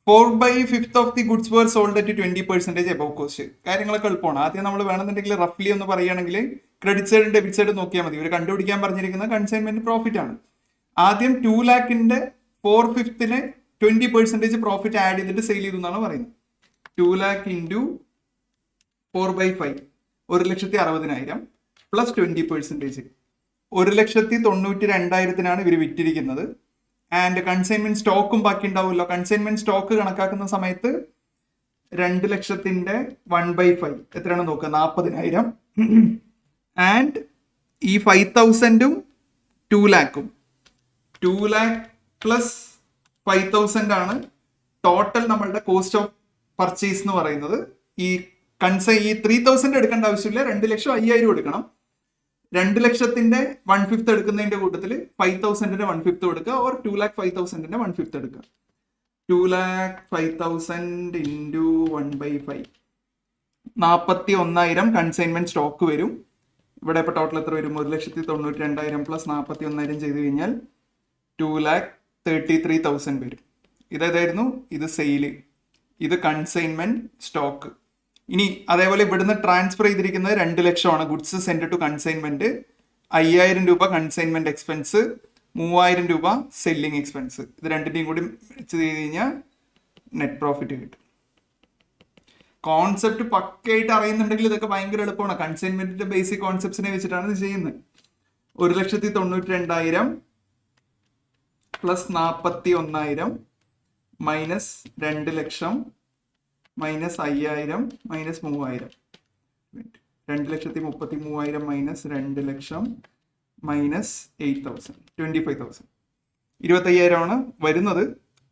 4/5 of the goods were sold at 20% above cost. കാര്യങ്ങളൊക്കെ എളുപ്പമാണ്. ആദ്യം നമ്മൾ വേണമെന്നുണ്ടെങ്കിൽ റഫ്ലി ഒന്ന് പറയുകയാണെങ്കിൽ ക്രെഡിറ്റ് സൈഡ് ഡെബിറ്റ് സൈഡ് നോക്കിയാൽ മതി. ഇവർ കണ്ടുപിടിക്കാൻ പറഞ്ഞിരിക്കുന്ന കൺസൈൻമെന്റ് പ്രോഫിറ്റ് ആണ്. ആദ്യം 2 lakhന്റെ 4/5 20% പ്രോഫിറ്റ് ആഡ് ചെയ്തിട്ട് സെയിൽ ചെയ്തു എന്നാണ് പറയുന്നത്. 2 lakh ഇൻറ്റു 4/5 1,60,000 പ്ലസ് 20%. 1,92,000 ഇവർ വിറ്റിരിക്കുന്നത്. ആൻഡ് കൺസൈൻമെന്റ് സ്റ്റോക്കും ബാക്കി ഉണ്ടാവുമല്ലോ. കൺസൈൻമെന്റ് സ്റ്റോക്ക് കണക്കാക്കുന്ന സമയത്ത് 2,00,000ന്റെ 1/5 എത്രയാണ് നോക്കുക? 40,000. ആൻഡ് ഈ 5,000ഉം 2 lakhഉം 2 lakh പ്ലസ് 5,000 ആണ് ടോട്ടൽ നമ്മളുടെ കോസ്റ്റ് ഓഫ് പർച്ചേസ് എന്ന് പറയുന്നത്. ഈ 3,000 എടുക്കേണ്ട ആവശ്യമില്ല. 2,05,000 എടുക്കണം. 2 ലക്ഷത്തിന്റെ 1/5 എടുക്കുന്നതിന്റെ കൂട്ടത്തിൽ 5,000ന്റെ 1/5 കൊടുക്കുക, ഓർ 2,05,000ന്റെ 1/5 എടുക്കുക. 2,05,000 ഇൻറ്റു 1/5 41,000 കൺസൈൻമെന്റ് സ്റ്റോക്ക് വരും. ഇവിടെ ഇപ്പൊ ടോട്ടൽ എത്ര വരും? 1,92,000 പ്ലസ് 41,000 ചെയ്ത് കഴിഞ്ഞാൽ 2,33,000 വരും. ഇതേതായിരുന്നു? ഇത് സെയില്, ഇത് കൺസൈൻമെന്റ് സ്റ്റോക്ക്. ഇനി അതേപോലെ ഇവിടുന്ന് ട്രാൻസ്ഫർ ചെയ്തിരിക്കുന്നത് 2 ലക്ഷമാണ്. ഗുഡ്സ് സെൻഡ് ടു കൺസൈൻമെന്റ്, 5,000 രൂപ കൺസൈൻമെന്റ് എക്സ്പെൻസ്, 3,000 രൂപ സെല്ലിംഗ് എക്സ്പെൻസ്. ഇത് രണ്ടിന്റെയും കൂടി ചെയ്ത് കഴിഞ്ഞാൽ നെറ്റ് പ്രോഫിറ്റ് കിട്ടും. കോൺസെപ്റ്റ് പക്കയായിട്ട് അറിയുന്നുണ്ടെങ്കിൽ ഇതൊക്കെ ഭയങ്കര എളുപ്പമാണ്. കൺസൈൻമെന്റിന്റെ ബേസിക് കോൺസെപ്റ്റ്സിനെ വെച്ചിട്ടാണ് ഇത് ചെയ്യുന്നത്. 1,92,000 പ്ലസ് 41,000 മൈനസ് 2 ലക്ഷം മൈനസ് 5,000 മൈനസ് 3,000. 2,33,000 മൈനസ് 2 ലക്ഷം മൈനസ് 8,000, 25,000. 25,000 ആണ് വരുന്നത്.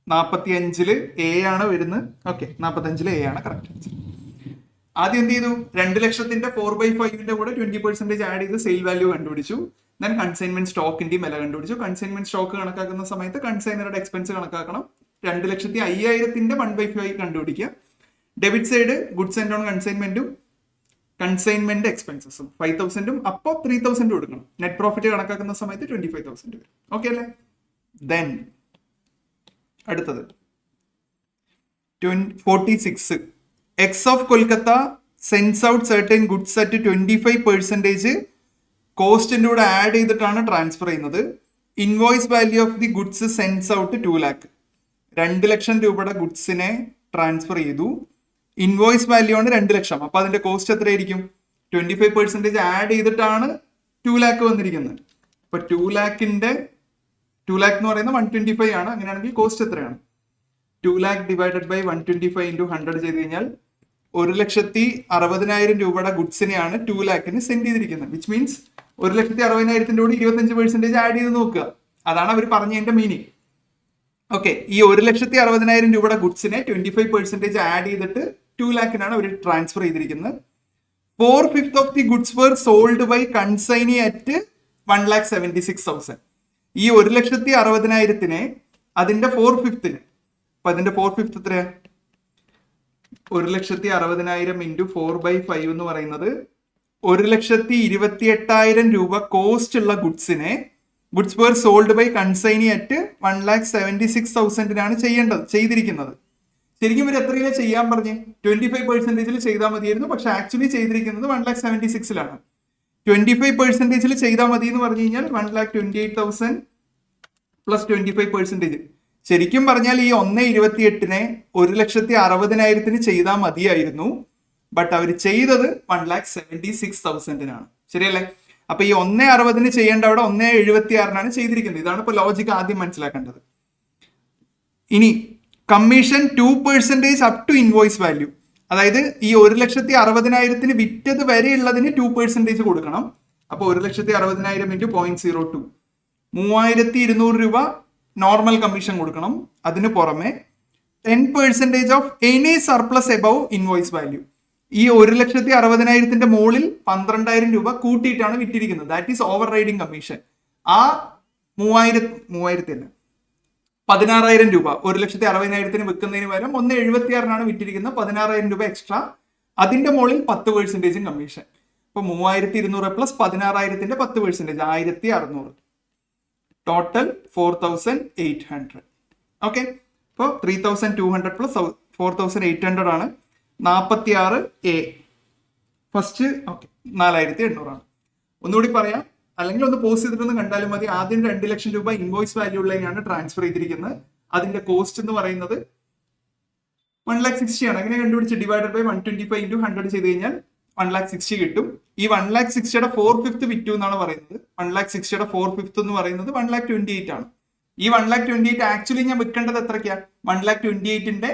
45-ല് എ ആണ് വരുന്നത്. ഓക്കെ, 45-ല് എ ആണ് കറക്റ്റ്. ആദ്യം എന്ത് ചെയ്തു? 2 ലക്ഷത്തിന്റെ 4/5ന്റെ കൂടെ 20% ആഡ് ചെയ്ത് സെയിൽ വാല്യൂ കണ്ടുപിടിച്ചു. ദെൻ കൺസൈൻമെന്റ് സ്റ്റോക്കിന്റെയും വില കണ്ടുപിടിച്ചു. കൺസൈൻമെന്റ് സ്റ്റോക്ക് കണക്കാക്കുന്ന സമയത്ത് കൺസൈനറുടെ എക്സ്പെൻസ് കണക്കാക്കണം. 2,05,000ന്റെ 1/5 കണ്ടുപിടിക്കുക. Debit side goods and on കൺസൈൻമെന്റും കൺസൈൻമെന്റ് എക്സ്പെൻസസും 5,000ഉം അപ്പോൾ 3,000 കൊടുക്കണം. നെറ്റ് പ്രോഫിറ്റ് കണക്കാക്കുന്ന സമയത്ത് 25,000 വരും. ഓക്കെ അല്ലേ? ദെൻ അടുത്തത് 46. X of Kolkata sends out certain goods at 25% കോസ്റ്റിന്റെ കൂടെ ആഡ് ചെയ്തിട്ടാണ് ട്രാൻസ്ഫർ ചെയ്യുന്നത്. Invoice value of the goods sense out 2 lakh. 2 ലക്ഷം രൂപയുടെ ഗുഡ്സിനെ ട്രാൻസ്ഫർ ചെയ്തു. ഇൻവോയ്സ് വാല്യൂ ആണ് 2 ലക്ഷം. അപ്പൊ അതിന്റെ കോസ്റ്റ് എത്രയായിരിക്കും? 25% ആഡ് ചെയ്തിട്ടാണ് 2 lakh വന്നിരിക്കുന്നത്. അപ്പൊ 2 lakh എന്ന് പറയുന്നത് 125 ആണ്. അങ്ങനെയാണെങ്കിൽ കോസ്റ്റ് എത്രയാണ്? 2 lakh ഡിവൈഡഡ് ബൈ 125 ഇൻറ്റു 100 ചെയ്ത് കഴിഞ്ഞാൽ 1,60,000 രൂപയുടെ ഗുഡ്സിനെയാണ് 2 lakhന് സെൻഡ് ചെയ്തിരിക്കുന്നത്. വിച്ച് മീൻസ് 1,60,000 കൂടി 25% ആഡ് ചെയ്ത് നോക്കുക. അതാണ് അവർ പറഞ്ഞതിന്റെ മീനിങ്. ഓക്കെ, ഈ 1,60,000 രൂപയുടെ ഗുഡ്സിനെ 25% ആഡ് ചെയ്തിട്ട് 2 lakhനാണ് അവർ ട്രാൻസ്ഫർ ചെയ്തിരിക്കുന്നത്. 4/5 of the goods were sold by consignee at 1,76,000. ഈ 1,60,000 അതിന്റെ 4/5 അപ്പൊ അതിന്റെ 4/5 എത്രയാ? 1,60,000 ഇൻറ്റു 4/5 എന്ന് പറയുന്നത് 1,28,000 രൂപ കോസ്റ്റ് ഉള്ള ഗുഡ്സിനെ goods were sold by consignee at 1,76,000 ചെയ്തിരിക്കുന്നത്. ശരിക്കും ഇവർ എത്രയിലാണ് ചെയ്യാൻ പറഞ്ഞ്? 25% ചെയ്താൽ മതിയായിരുന്നു. പക്ഷെ ആക്ച്വലി ചെയ്തിരിക്കുന്നത് 1,76,000 25% ചെയ്താൽ മതി എന്ന് പറഞ്ഞു കഴിഞ്ഞാൽ 1,28,000 പ്ലസ് 25%. ശരിക്കും പറഞ്ഞാൽ ഈ 1,28,000 1,60,000 ചെയ്താൽ മതിയായിരുന്നു. ബട്ട് അവർ ചെയ്തത് 1,76,000 ശരിയല്ലേ? അപ്പൊ ഈ 1,60 ചെയ്യേണ്ട അവിടെ 1,76 ചെയ്തിരിക്കുന്നത്. ഇതാണ് ഇപ്പൊ ലോജിക്ക് ആദ്യം മനസ്സിലാക്കേണ്ടത്. ഇനി commission 2% up to invoice value. അതായത് ഈ 1,60,000 വിറ്റത് വരെയുള്ളതിന് 2% കൊടുക്കണം. അപ്പൊ 1,60,000 ഇൻറ്റു 0.02 3,200 രൂപ നോർമൽ കമ്മീഷൻ കൊടുക്കണം. അതിന് പുറമെ 10% of any surplus above invoice value. ഈ 1,60,000 മുകളിൽ 12,000 രൂപ കൂട്ടിയിട്ടാണ് വിറ്റിരിക്കുന്നത്. That is overriding commission. ആ 16,000 രൂപ 1,60,000 വിൽക്കുന്നതിന് പകരം 1,76 വിറ്റിരിക്കുന്നത്. 16,000 രൂപ എക്സ്ട്രാ. അതിന്റെ മുകളിൽ 10% കമ്മീഷൻ. ഇപ്പൊ 3,200 പ്ലസ് 16,000 10% 1,600. ടോട്ടൽ 4,800. ഓക്കെ, ഇപ്പോൾ 3,200 പ്ലസ് 4,800 ആണ്. 46A first. ഓക്കെ, 4,800 ആണ്. ഒന്നുകൂടി പറയാം, അല്ലെങ്കിൽ ഒന്ന് പോസ്റ്റ് ചെയ്തിട്ടൊന്ന് കണ്ടാലും മതി. ആദ്യം 2 ലക്ഷം രൂപ ഇൻവോയ്സ് വാല്യൂ ഉള്ളതിനാണ് ട്രാൻസ്ഫർ ചെയ്തിരിക്കുന്നത്. അതിന്റെ കോസ്റ്റ് എന്ന് പറയുന്നത് 1,60,000 ആണ്. അങ്ങനെ കണ്ടുപിടിച്ച് ഡിവൈഡഡ് ബൈ 125 ഇൻറ്റു 100 ചെയ്ത് കഴിഞ്ഞാൽ 1,60,000 കിട്ടും. ഈ 1,60,000 4/5 വിറ്റു എന്നാണ് പറയുന്നത്. 1,60,000 4/5 എന്ന് പറയുന്നത് 1,28,000 ആണ്. ഈ 1,28,000 ആക്ച്വലി ഞാൻ വിൽക്കേണ്ടത് എത്രയ്ക്കാ? 1,28,000ന്റെ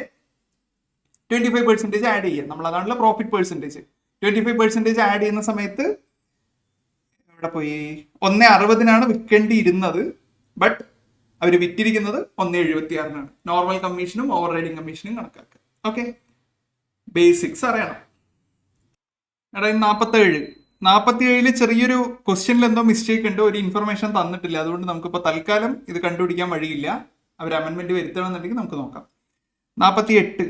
25% ആഡ് ചെയ്യുക. നമ്മൾ അതാണല്ലോ പ്രോഫിറ്റ് പെർസെൻറ്റേജ്. 25% ആഡ് ചെയ്യുന്ന സമയത്ത് ഇവിടെ പോയി 1,60 വിൽക്കേണ്ടിയിരുന്നത്. ബട്ട് അവർ വിറ്റിരിക്കുന്നത് 1,76 നോർമൽ കമ്മീഷനും ഓവർ റൈഡിങ് കമ്മീഷനും കണക്കാക്കുക. ഓക്കെ, ബേസിക്സ് അറിയണം. 47 47 ചെറിയൊരു ക്വസ്റ്റ്യനിൽ എന്തോ മിസ്റ്റേക്ക് ഉണ്ട്, ഒരു ഇൻഫർമേഷൻ തന്നിട്ടില്ല. അതുകൊണ്ട് നമുക്കിപ്പോൾ തൽക്കാലം ഇത് കണ്ടുപിടിക്കാൻ വഴിയില്ല. അവർ അമെൻമെന്റ് വരുത്തണമെന്നുണ്ടെങ്കിൽ നമുക്ക് നോക്കാം. 48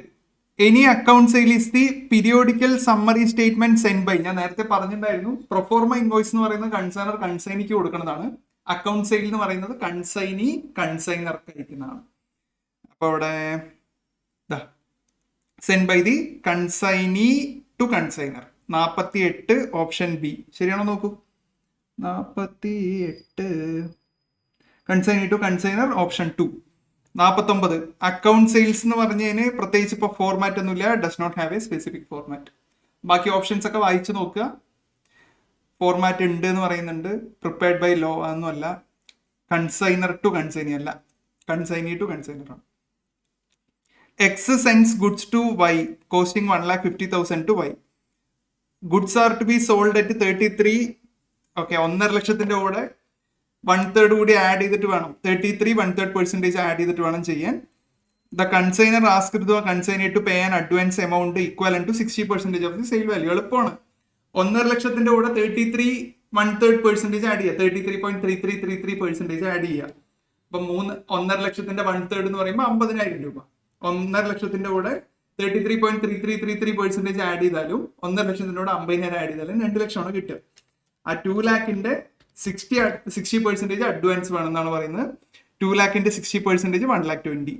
any account sale is the periodical summary statement send by. ഞാൻ നേരത്തെ പറഞ്ഞിട്ടുണ്ടായിരുന്നു, പ്രൊഫോർമ ഇൻവോയ്സ് എന്ന് പറയുന്നത് കൺസൈനർ കൺസൈനിക്ക് കൊടുക്കുന്നതാണ്. അക്കൗണ്ട് സെയിൽ എന്ന് പറയുന്നത് കൺസൈനി കൺസൈനർക്ക് അയക്കുന്നതാണ്. അപ്പോൾ അവിടെ send by the consignee to consignor. 48 option B ശരിയാണോ നോക്കൂ. 48 consignee to consignor option 2. 49 account sales എന്ന് പറഞ്ഞതിന് പ്രത്യേകിച്ച് ഇപ്പോൾ ഫോർമാറ്റ് ഒന്നുമില്ല, does not have a specific format. ബാക്കി ഓപ്ഷൻസ് ഒക്കെ വായിച്ചു നോക്കുക. ഫോർമാറ്റ് ഉണ്ട് എന്ന് പറയുന്നുണ്ട്, പ്രിപ്പയർഡ് ബൈ ലോ അതൊന്നുമല്ല, കൺസൈനർ ടു കൺസൈനി അല്ല, കൺസൈനി ടു കൺസൈനർ ആണ്. X sends goods to Y costing 1,50,000 to Y. Goods are to be sold at 33. Okay, 1.5 ലക്ഷത്തിന്റെ കൂടെ 1/3 കൂടി ആഡ് ചെയ്തിട്ട് വേണം, 33 1/3% ആഡ് ചെയ്തിട്ട് വേണം ചെയ്യാൻ. The consignor asked the consignor to pay an advance amount equivalent to 60% of the sale value. എളുപ്പമാണ്. 1.5 ലക്ഷത്തിന്റെ കൂടെ 33 1/3% ആഡ് ചെയ്യുക, 33.3333% ആഡ് ചെയ്യുക. അപ്പൊ 1.5 ലക്ഷത്തിന്റെ 1/3 എന്ന് പറയുമ്പോൾ 50,000 രൂപ. 1.5 ലക്ഷത്തിന്റെ കൂടെ 33.3333% ആഡ് ചെയ്താലും 1.5 ലക്ഷത്തിന്റെ കൂടെ 50,000 ആഡ് ചെയ്താലും 2 ലക്ഷമാണ് കിട്ടുക. ആ 2 ലാഖിന്റെ 60% അഡ്വാൻസ് വേണമെന്നാണ് പറയുന്നത്. 2 ലാഖിന്റെ 60% 1,20,000.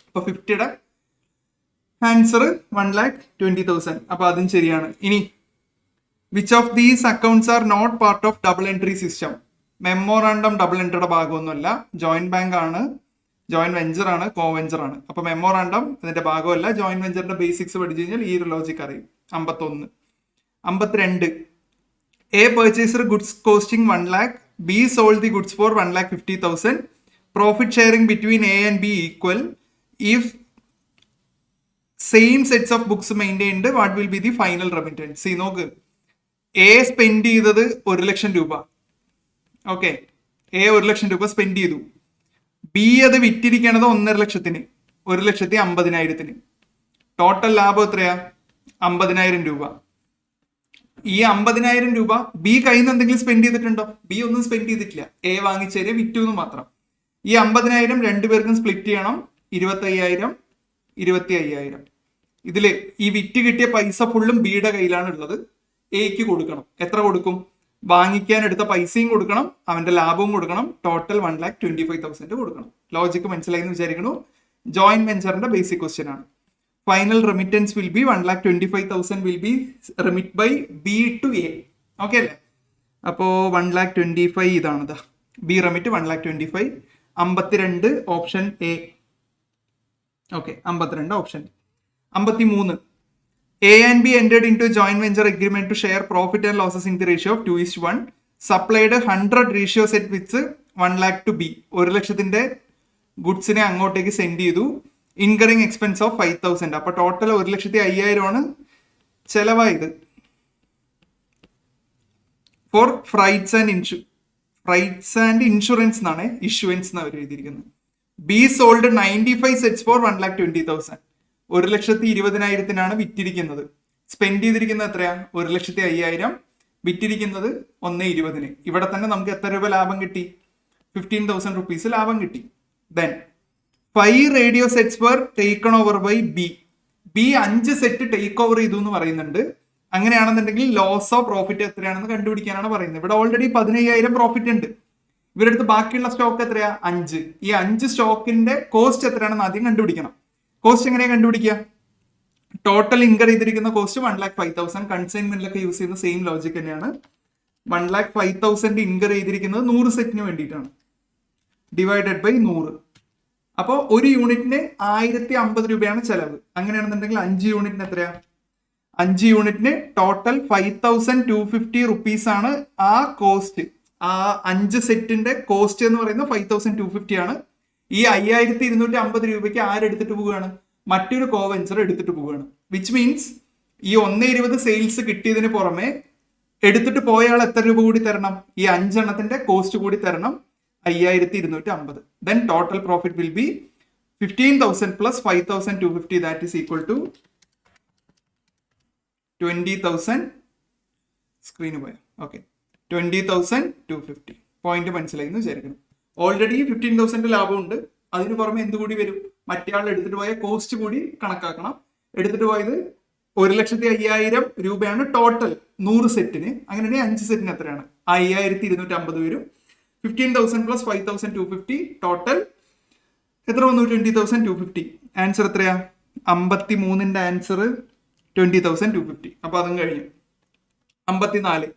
അപ്പൊ 50യുടെ ആൻസർ 1,20,000. അപ്പൊ അതും ശരിയാണ്. ഇനി which of these accounts are not part of double entry system? Memorandum double എൻട്രിയുടെ ഭാഗമൊന്നുമല്ല, ജോയിന്റ് ബാങ്ക് ആണ്, ജോയിന്റ് വെഞ്ചർ ആണ്, കോ വെഞ്ചർ ആണ്. അപ്പൊ മെമ്മോറാണ്ടം ഇതിന്റെ ഭാഗമല്ല. ജോയിന്റ് വെഞ്ചറിന്റെ ബേസിക്സ് പഠിച്ചു കഴിഞ്ഞാൽ ഈ ഒരു ലോജിക് അറിയും. 51. 52 A purchaser goods costing 1 lakh, B sold the goods for 1,50,000. Profit sharing between A and B equal. If same sets of books maintained, what will be the final remittance? See, നോക്ക്, A spend ചെയ്തത് 1 ലക്ഷം രൂപ. Okay, A 1 ലക്ഷം രൂപ spend ചെയ്തു. B അത് വിറ്റിരിക്കണത് 1.5 ലക്ഷത്തിന്, 1,50,000. Total ലാഭം എത്രയാ? 50,000 രൂപ. ഈ 50,000 രൂപ ബി കയ്യിൽ നിന്ന് എന്തെങ്കിലും സ്പെൻഡ് ചെയ്തിട്ടുണ്ടോ? ബി ഒന്നും സ്പെൻഡ് ചെയ്തിട്ടില്ല. എ വാങ്ങിച്ചേരെ വിറ്റു എന്ന് മാത്രം. ഈ 50,000 രണ്ടുപേർക്കും സ്പ്ലിറ്റ് ചെയ്യണം. 25,000 25,000. ഇതില് ഈ വിറ്റ് കിട്ടിയ പൈസ ഫുള്ളും ബിയുടെ കയ്യിലാണ് ഉള്ളത്. എക്ക് കൊടുക്കണം. എത്ര കൊടുക്കും? വാങ്ങിക്കാൻ എടുത്ത പൈസയും കൊടുക്കണം, അവന്റെ ലാഭവും കൊടുക്കണം. ടോട്ടൽ 1,25,000 കൊടുക്കണം. ലോജിക്ക് മനസ്സിലായി എന്ന് വിചാരിക്കുന്നു. ജോയിന്റ് വെഞ്ചറിന്റെ ബേസിക് ക്വസ്റ്റ്യൻ ആണ്. Final remittance will be 1,25,000 will be remit by B to A. Okay അല്ലേ? അപ്പോ 1,25,000 ഇതാണ്. B remit 1,25,000. 52 option A. Okay, 52 option. 53 A and B entered into a joint venture agreement to share profit and losses in the ratio of 2:1. Supplied 100 ratio set with 1 lakh to B. 1 ലക്ഷത്തിന്റെ ഗുഡ്സിനെ അങ്ങോട്ടേക്ക് send ചെയ്തു. Incurring expense of 5,000. അപ്പൊ total 1,50,000 ആണ് ചെലവായത്. For freights and insurance എന്നാണ് issuance എന്ന് അവർ എഴുതിയിരിക്കുന്നത്. B sold 95 sets for 1,20,000. 1,20,000 വിറ്റിരിക്കുന്നത്. സ്പെൻഡ് ചെയ്തിരിക്കുന്നത് എത്രയാ? 1,05,000. വിറ്റിരിക്കുന്നത് 1,20,000. ഇവിടെ തന്നെ നമുക്ക് എത്ര രൂപ ലാഭം കിട്ടി? 15,000 rupees ലാഭം കിട്ടി. Then 5 radio sets were taken over by B. B 5 set take over ചെയ്തു എന്ന് പറയുന്നുണ്ട്. അങ്ങനെയാണെന്നുണ്ടെങ്കിൽ ലോസ് ഓഫ് പ്രോഫിറ്റ് എത്രയാണെന്ന് കണ്ടുപിടിക്കാനാണ് പറയുന്നത്. ഇവിടെ ഓൾറെഡി 15,000 പ്രോഫിറ്റ് ഉണ്ട്. ഇവരുടെ അടുത്ത് ബാക്കിയുള്ള സ്റ്റോക്ക് എത്രയാ? 5. ഈ 5 സ്റ്റോക്കിന്റെ കോസ്റ്റ് എത്രയാണെന്ന് ആദ്യം കണ്ടുപിടിക്കണം. കോസ്റ്റ് എങ്ങനെയാ കണ്ടുപിടിക്കുക? ടോട്ടൽ ഇൻകർ ചെയ്തിരിക്കുന്ന കോസ്റ്റ് 1,05,000. കൺസൈൻമെന്റിലൊക്കെ യൂസ് ചെയ്യുന്ന സെയിം ലോജിക് തന്നെയാണ്. 1,05,000 ഇൻകർ ചെയ്തിരിക്കുന്നത് 100 സെറ്റിന് വേണ്ടിയിട്ടാണ്. Divided by 100. അപ്പോൾ ഒരു യൂണിറ്റിന് 1,050 രൂപയാണ് ചെലവ്. അങ്ങനെയാണെന്നുണ്ടെങ്കിൽ 5 യൂണിറ്റിന് എത്രയാ? 5 യൂണിറ്റിന് ടോട്ടൽ 5,250 rupees ആണ് ആ കോസ്റ്റ്. ആ 5 സെറ്റിന്റെ കോസ്റ്റ് എന്ന് പറയുന്നത് 5,250 ആണ്. ഈ 5,250 രൂപയ്ക്ക് ആരെടുത്തിട്ട് പോവുകയാണ്? മറ്റൊരു കോവെഞ്ചർ എടുത്തിട്ട് പോവുകയാണ്. വിച്ച് മീൻസ് ഈ 1,20 സെയിൽസ് കിട്ടിയതിന് പുറമെ എടുത്തിട്ട് പോയാൽ എത്ര രൂപ കൂടി തരണം? ഈ 5 എണ്ണത്തിന്റെ കോസ്റ്റ് കൂടി തരണം. 5,250. Then total profit will be 15,000 plus 5,250. That is equal to 20,000 screen പോയാൽ ഓക്കെ 20,250 പോയിന്റ് മനസ്സിലായി എന്ന് വിചാരിക്കണം. ഓൾറെഡി 15,000 ലാഭമുണ്ട്. അതിന് പുറമെ എന്തുകൂടി വരും? മറ്റേ ആൾ എടുത്തിട്ട് പോയ കോസ്റ്റ് കൂടി കണക്കാക്കണം. എടുത്തിട്ട് പോയത് 1,05,000 രൂപയാണ് ടോട്ടൽ 100 സെറ്റിന്. അങ്ങനെ 5 സെറ്റിന് എത്രയാണ്? 5,250 വരും. 15,000 പ്ലസ് 5,250 ടോട്ടൽ എത്ര വന്നു? 20,250. ആൻസർ എത്രയാ? 53ന്റെ ആൻസർ 20,250. അപ്പൊ അതും കഴിഞ്ഞു. 54.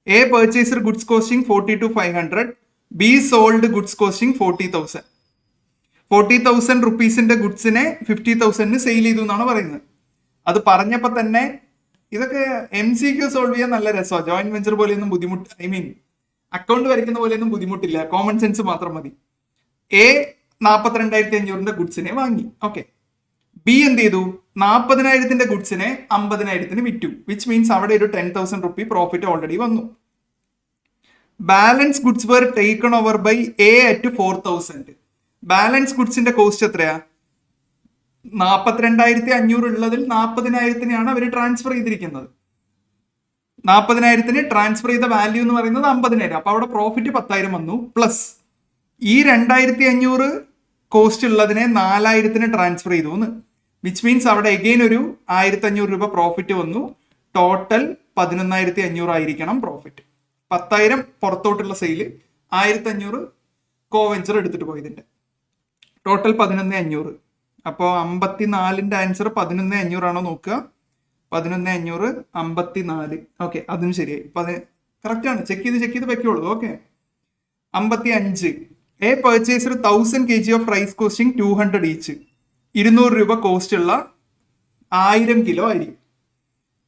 A purchaser goods costing 42,500. Be sold goods costing 40,000. 40,000 റുപ്പീസിന്റെ ഗുഡ്സിനെ 50,000 sale ചെയ്തു എന്നാണ് പറയുന്നത്. അത് പറഞ്ഞപ്പോ തന്നെ ഇതൊക്കെ MCQ സോൾവ് ചെയ്യാൻ നല്ല രസമാണ്. ജോയിന്റ് വെഞ്ചർ പോലെയൊന്നും ബുദ്ധിമുട്ട്, അക്കൗണ്ട് വരയ്ക്കുന്ന പോലെയൊന്നും ബുദ്ധിമുട്ടില്ല. കോമൺ സെൻസ് മാത്രം മതി. എ 42,500ന്റെ ഗുഡ്സിനെ വാങ്ങി. ഓക്കെ. ബി എന്ത് ചെയ്തു? 40,000ന്റെ ഗുഡ്സിനെ 50,000ന് വിറ്റു. വിച്ച് മീൻസ് അവിടെ ഒരു 10,000 റുപ്പി പ്രോഫിറ്റ് ഓൾറെഡി വന്നു. Balance goods were taken over by A at 4,000. Balance ഗുഡ്സിന്റെ കോസ്റ്റ് എത്രയാ? 42,500 ഉള്ളതിൽ 40,000നെയാണ് അവർ ട്രാൻസ്ഫർ ചെയ്തിരിക്കുന്നത്. 40,000ന് ട്രാൻസ്ഫർ ചെയ്ത വാല്യൂ എന്ന് പറയുന്നത് 50,000. അപ്പൊ അവിടെ പ്രോഫിറ്റ് 10,000 വന്നു. പ്ലസ് ഈ 2,500 കോസ്റ്റ് ഉള്ളതിനെ 4,000ന് ട്രാൻസ്ഫർ ചെയ്തു എന്ന്. വിച്ച് മീൻസ് അവിടെ എഗെയിൻ ഒരു 1,500 രൂപ പ്രോഫിറ്റ് വന്നു. ടോട്ടൽ 11,500 ആയിരിക്കണം പ്രോഫിറ്റ്. 10,000 പുറത്തോട്ടുള്ള സെയില്, 1,500 കോവെഞ്ചർ എടുത്തിട്ട് പോയതിന്റെ ടോട്ടൽ 11,500. അപ്പോൾ 54ന്റെ ആൻസർ 11,500 ആണോ നോക്കുക? 11,500 54. ഓക്കെ, അതും ശരിയായി. കറക്റ്റ് ആണ്. ചെക്ക് ചെയ്ത് വെക്കുള്ളൂ. Okay. 55. A purchaser 1,000 kg of rice costing 200 each. 200 രൂപ കോസ്റ്റ് ഉള്ള 1000 കിലോ അരി.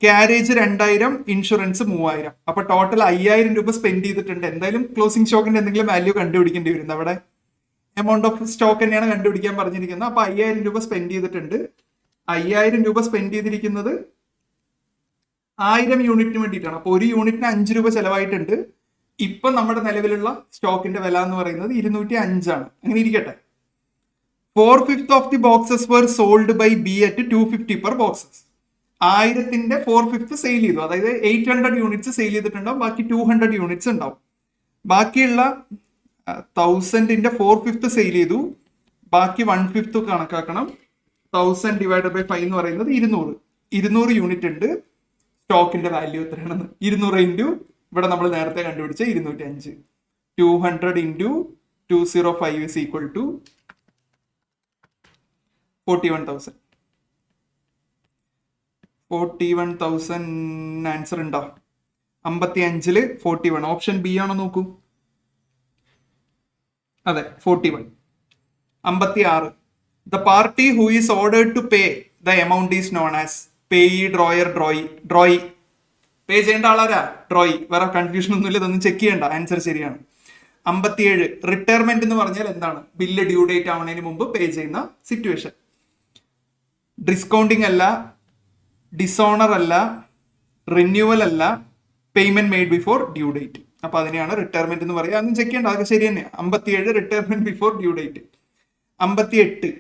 Carriage 2,000, insurance 3,000. അപ്പൊ ടോട്ടൽ 5,000 രൂപ സ്പെൻഡ് ചെയ്തിട്ടുണ്ട്. എന്തായാലും ക്ലോസിംഗ് സ്റ്റോക്കിന്റെ എന്തെങ്കിലും വാല്യൂ കണ്ടുപിടിക്കേണ്ടി വരും. അവിടെ എമൗണ്ട് ഓഫ് സ്റ്റോക്ക് തന്നെയാണ് കണ്ടുപിടിക്കാൻ പറഞ്ഞിരിക്കുന്നത്. അപ്പൊ 5,000 രൂപ സ്പെൻഡ് ചെയ്തിട്ടുണ്ട്. 5,000 രൂപ സ്പെൻഡ് ചെയ്തിരിക്കുന്നത് 1000 യൂണിറ്റിന് വേണ്ടിയിട്ടാണ്. അപ്പൊ ഒരു യൂണിറ്റിന് 5 രൂപ ചെലവായിട്ടുണ്ട്. ഇപ്പൊ നമ്മുടെ നിലവിലുള്ള സ്റ്റോക്കിന്റെ വില എന്ന് പറയുന്നത് 205 ആണ്. അങ്ങനെ ഇരിക്കട്ടെ. 4/5 of the boxes were sold by B at 250 per boxes. 1000ന്റെ 4/5 സെയിൽ ചെയ്തു. അതായത് 800 യൂണിറ്റ്സ് സെയിൽ ചെയ്തിട്ടുണ്ടാവും. ബാക്കി 200 യൂണിറ്റ്സ് ഉണ്ടാവും. ബാക്കിയുള്ള 1,000ന്റെ 4/5 സെയിൽ ചെയ്തു. ബാക്കി 1/5 കണക്കാക്കണം. 1,000 ഡിവൈഡഡ് ബൈ 5 എന്ന് പറയുന്നത് 200 യൂണിറ്റ് ഉണ്ട്. സ്റ്റോക്കിന്റെ വാല്യൂ എത്രയാണെന്ന് 200 ഇൻറ്റു ഇവിടെ നമ്മൾ നേരത്തെ കണ്ടുപിടിച്ച 205. 200 into 205 is equal to 41,000. 41,000 answer ഉണ്ടോ? 55ല് 41. ഓപ്ഷൻ ബി ആണോ നോക്കൂ. അതെ, 41. 56. The party who is ordered to pay the amount is known as payee, drawer, drawee. പേ ചെയ്യേണ്ട ആളാരാ? ഡ്രോയി. വേറെ കൺഫ്യൂഷൻ ഒന്നുമില്ല. ഇതൊന്നും ചെക്ക് ചെയ്യണ്ട. ആൻസർ ശരിയാണ്. 57. റിട്ടയർമെന്റ് എന്ന് പറഞ്ഞാൽ എന്താണ്? ബില്ല് ഡ്യൂ ഡേറ്റ് ആവുന്നതിന് മുമ്പ് പേ ചെയ്യുന്ന സിറ്റുവേഷൻ. ഡിസ്കൗണ്ടിങ് അല്ല, ഡിസോണർ അല്ല, റിന്യൂവൽ അല്ല, payment made before due date. അപ്പൊ അതിനെയാണ് റിട്ടയർമെന്റ് എന്ന് പറയുക. അതൊന്നും ചെക്ക് ചെയ്യേണ്ട. അതൊക്കെ ശരി തന്നെ. 57 retirement before due date. 58.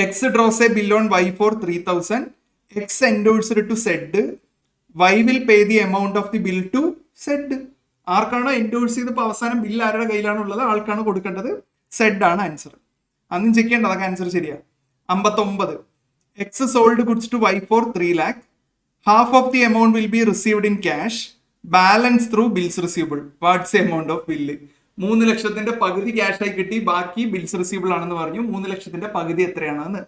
X draws a bill on Y for 3,000. X endorsed to Z. Y will pay the amount of the bill to Z. ആർക്കാണോ എൻഡോഴ്സ് ചെയ്തപ്പോൾ അവസാനം ബില്ല് ആരുടെ കയ്യിലാണ് ഉള്ളത്? ആൾക്കാണ് കൊടുക്കേണ്ടത്. സെഡ് ആണ് ആൻസർ. അന്നും ചെക്ക് ചെയ്യേണ്ട. അതൊക്കെ ആൻസർ ശരിയാ. 59. X sold goods to Y for 3 lakh. Half of the amount will be received in cash. Balance through bills receivable. What's amount of bill? 3 ലക്ഷത്തിന്റെ പകുതി ക്യാഷ് ആയി കിട്ടി. ബാക്കി ബിൽസ് റിസീവബിൾ ആണെന്ന് പറഞ്ഞു. 3 ലക്ഷത്തിന്റെ പകുതി എത്രയാണെന്ന്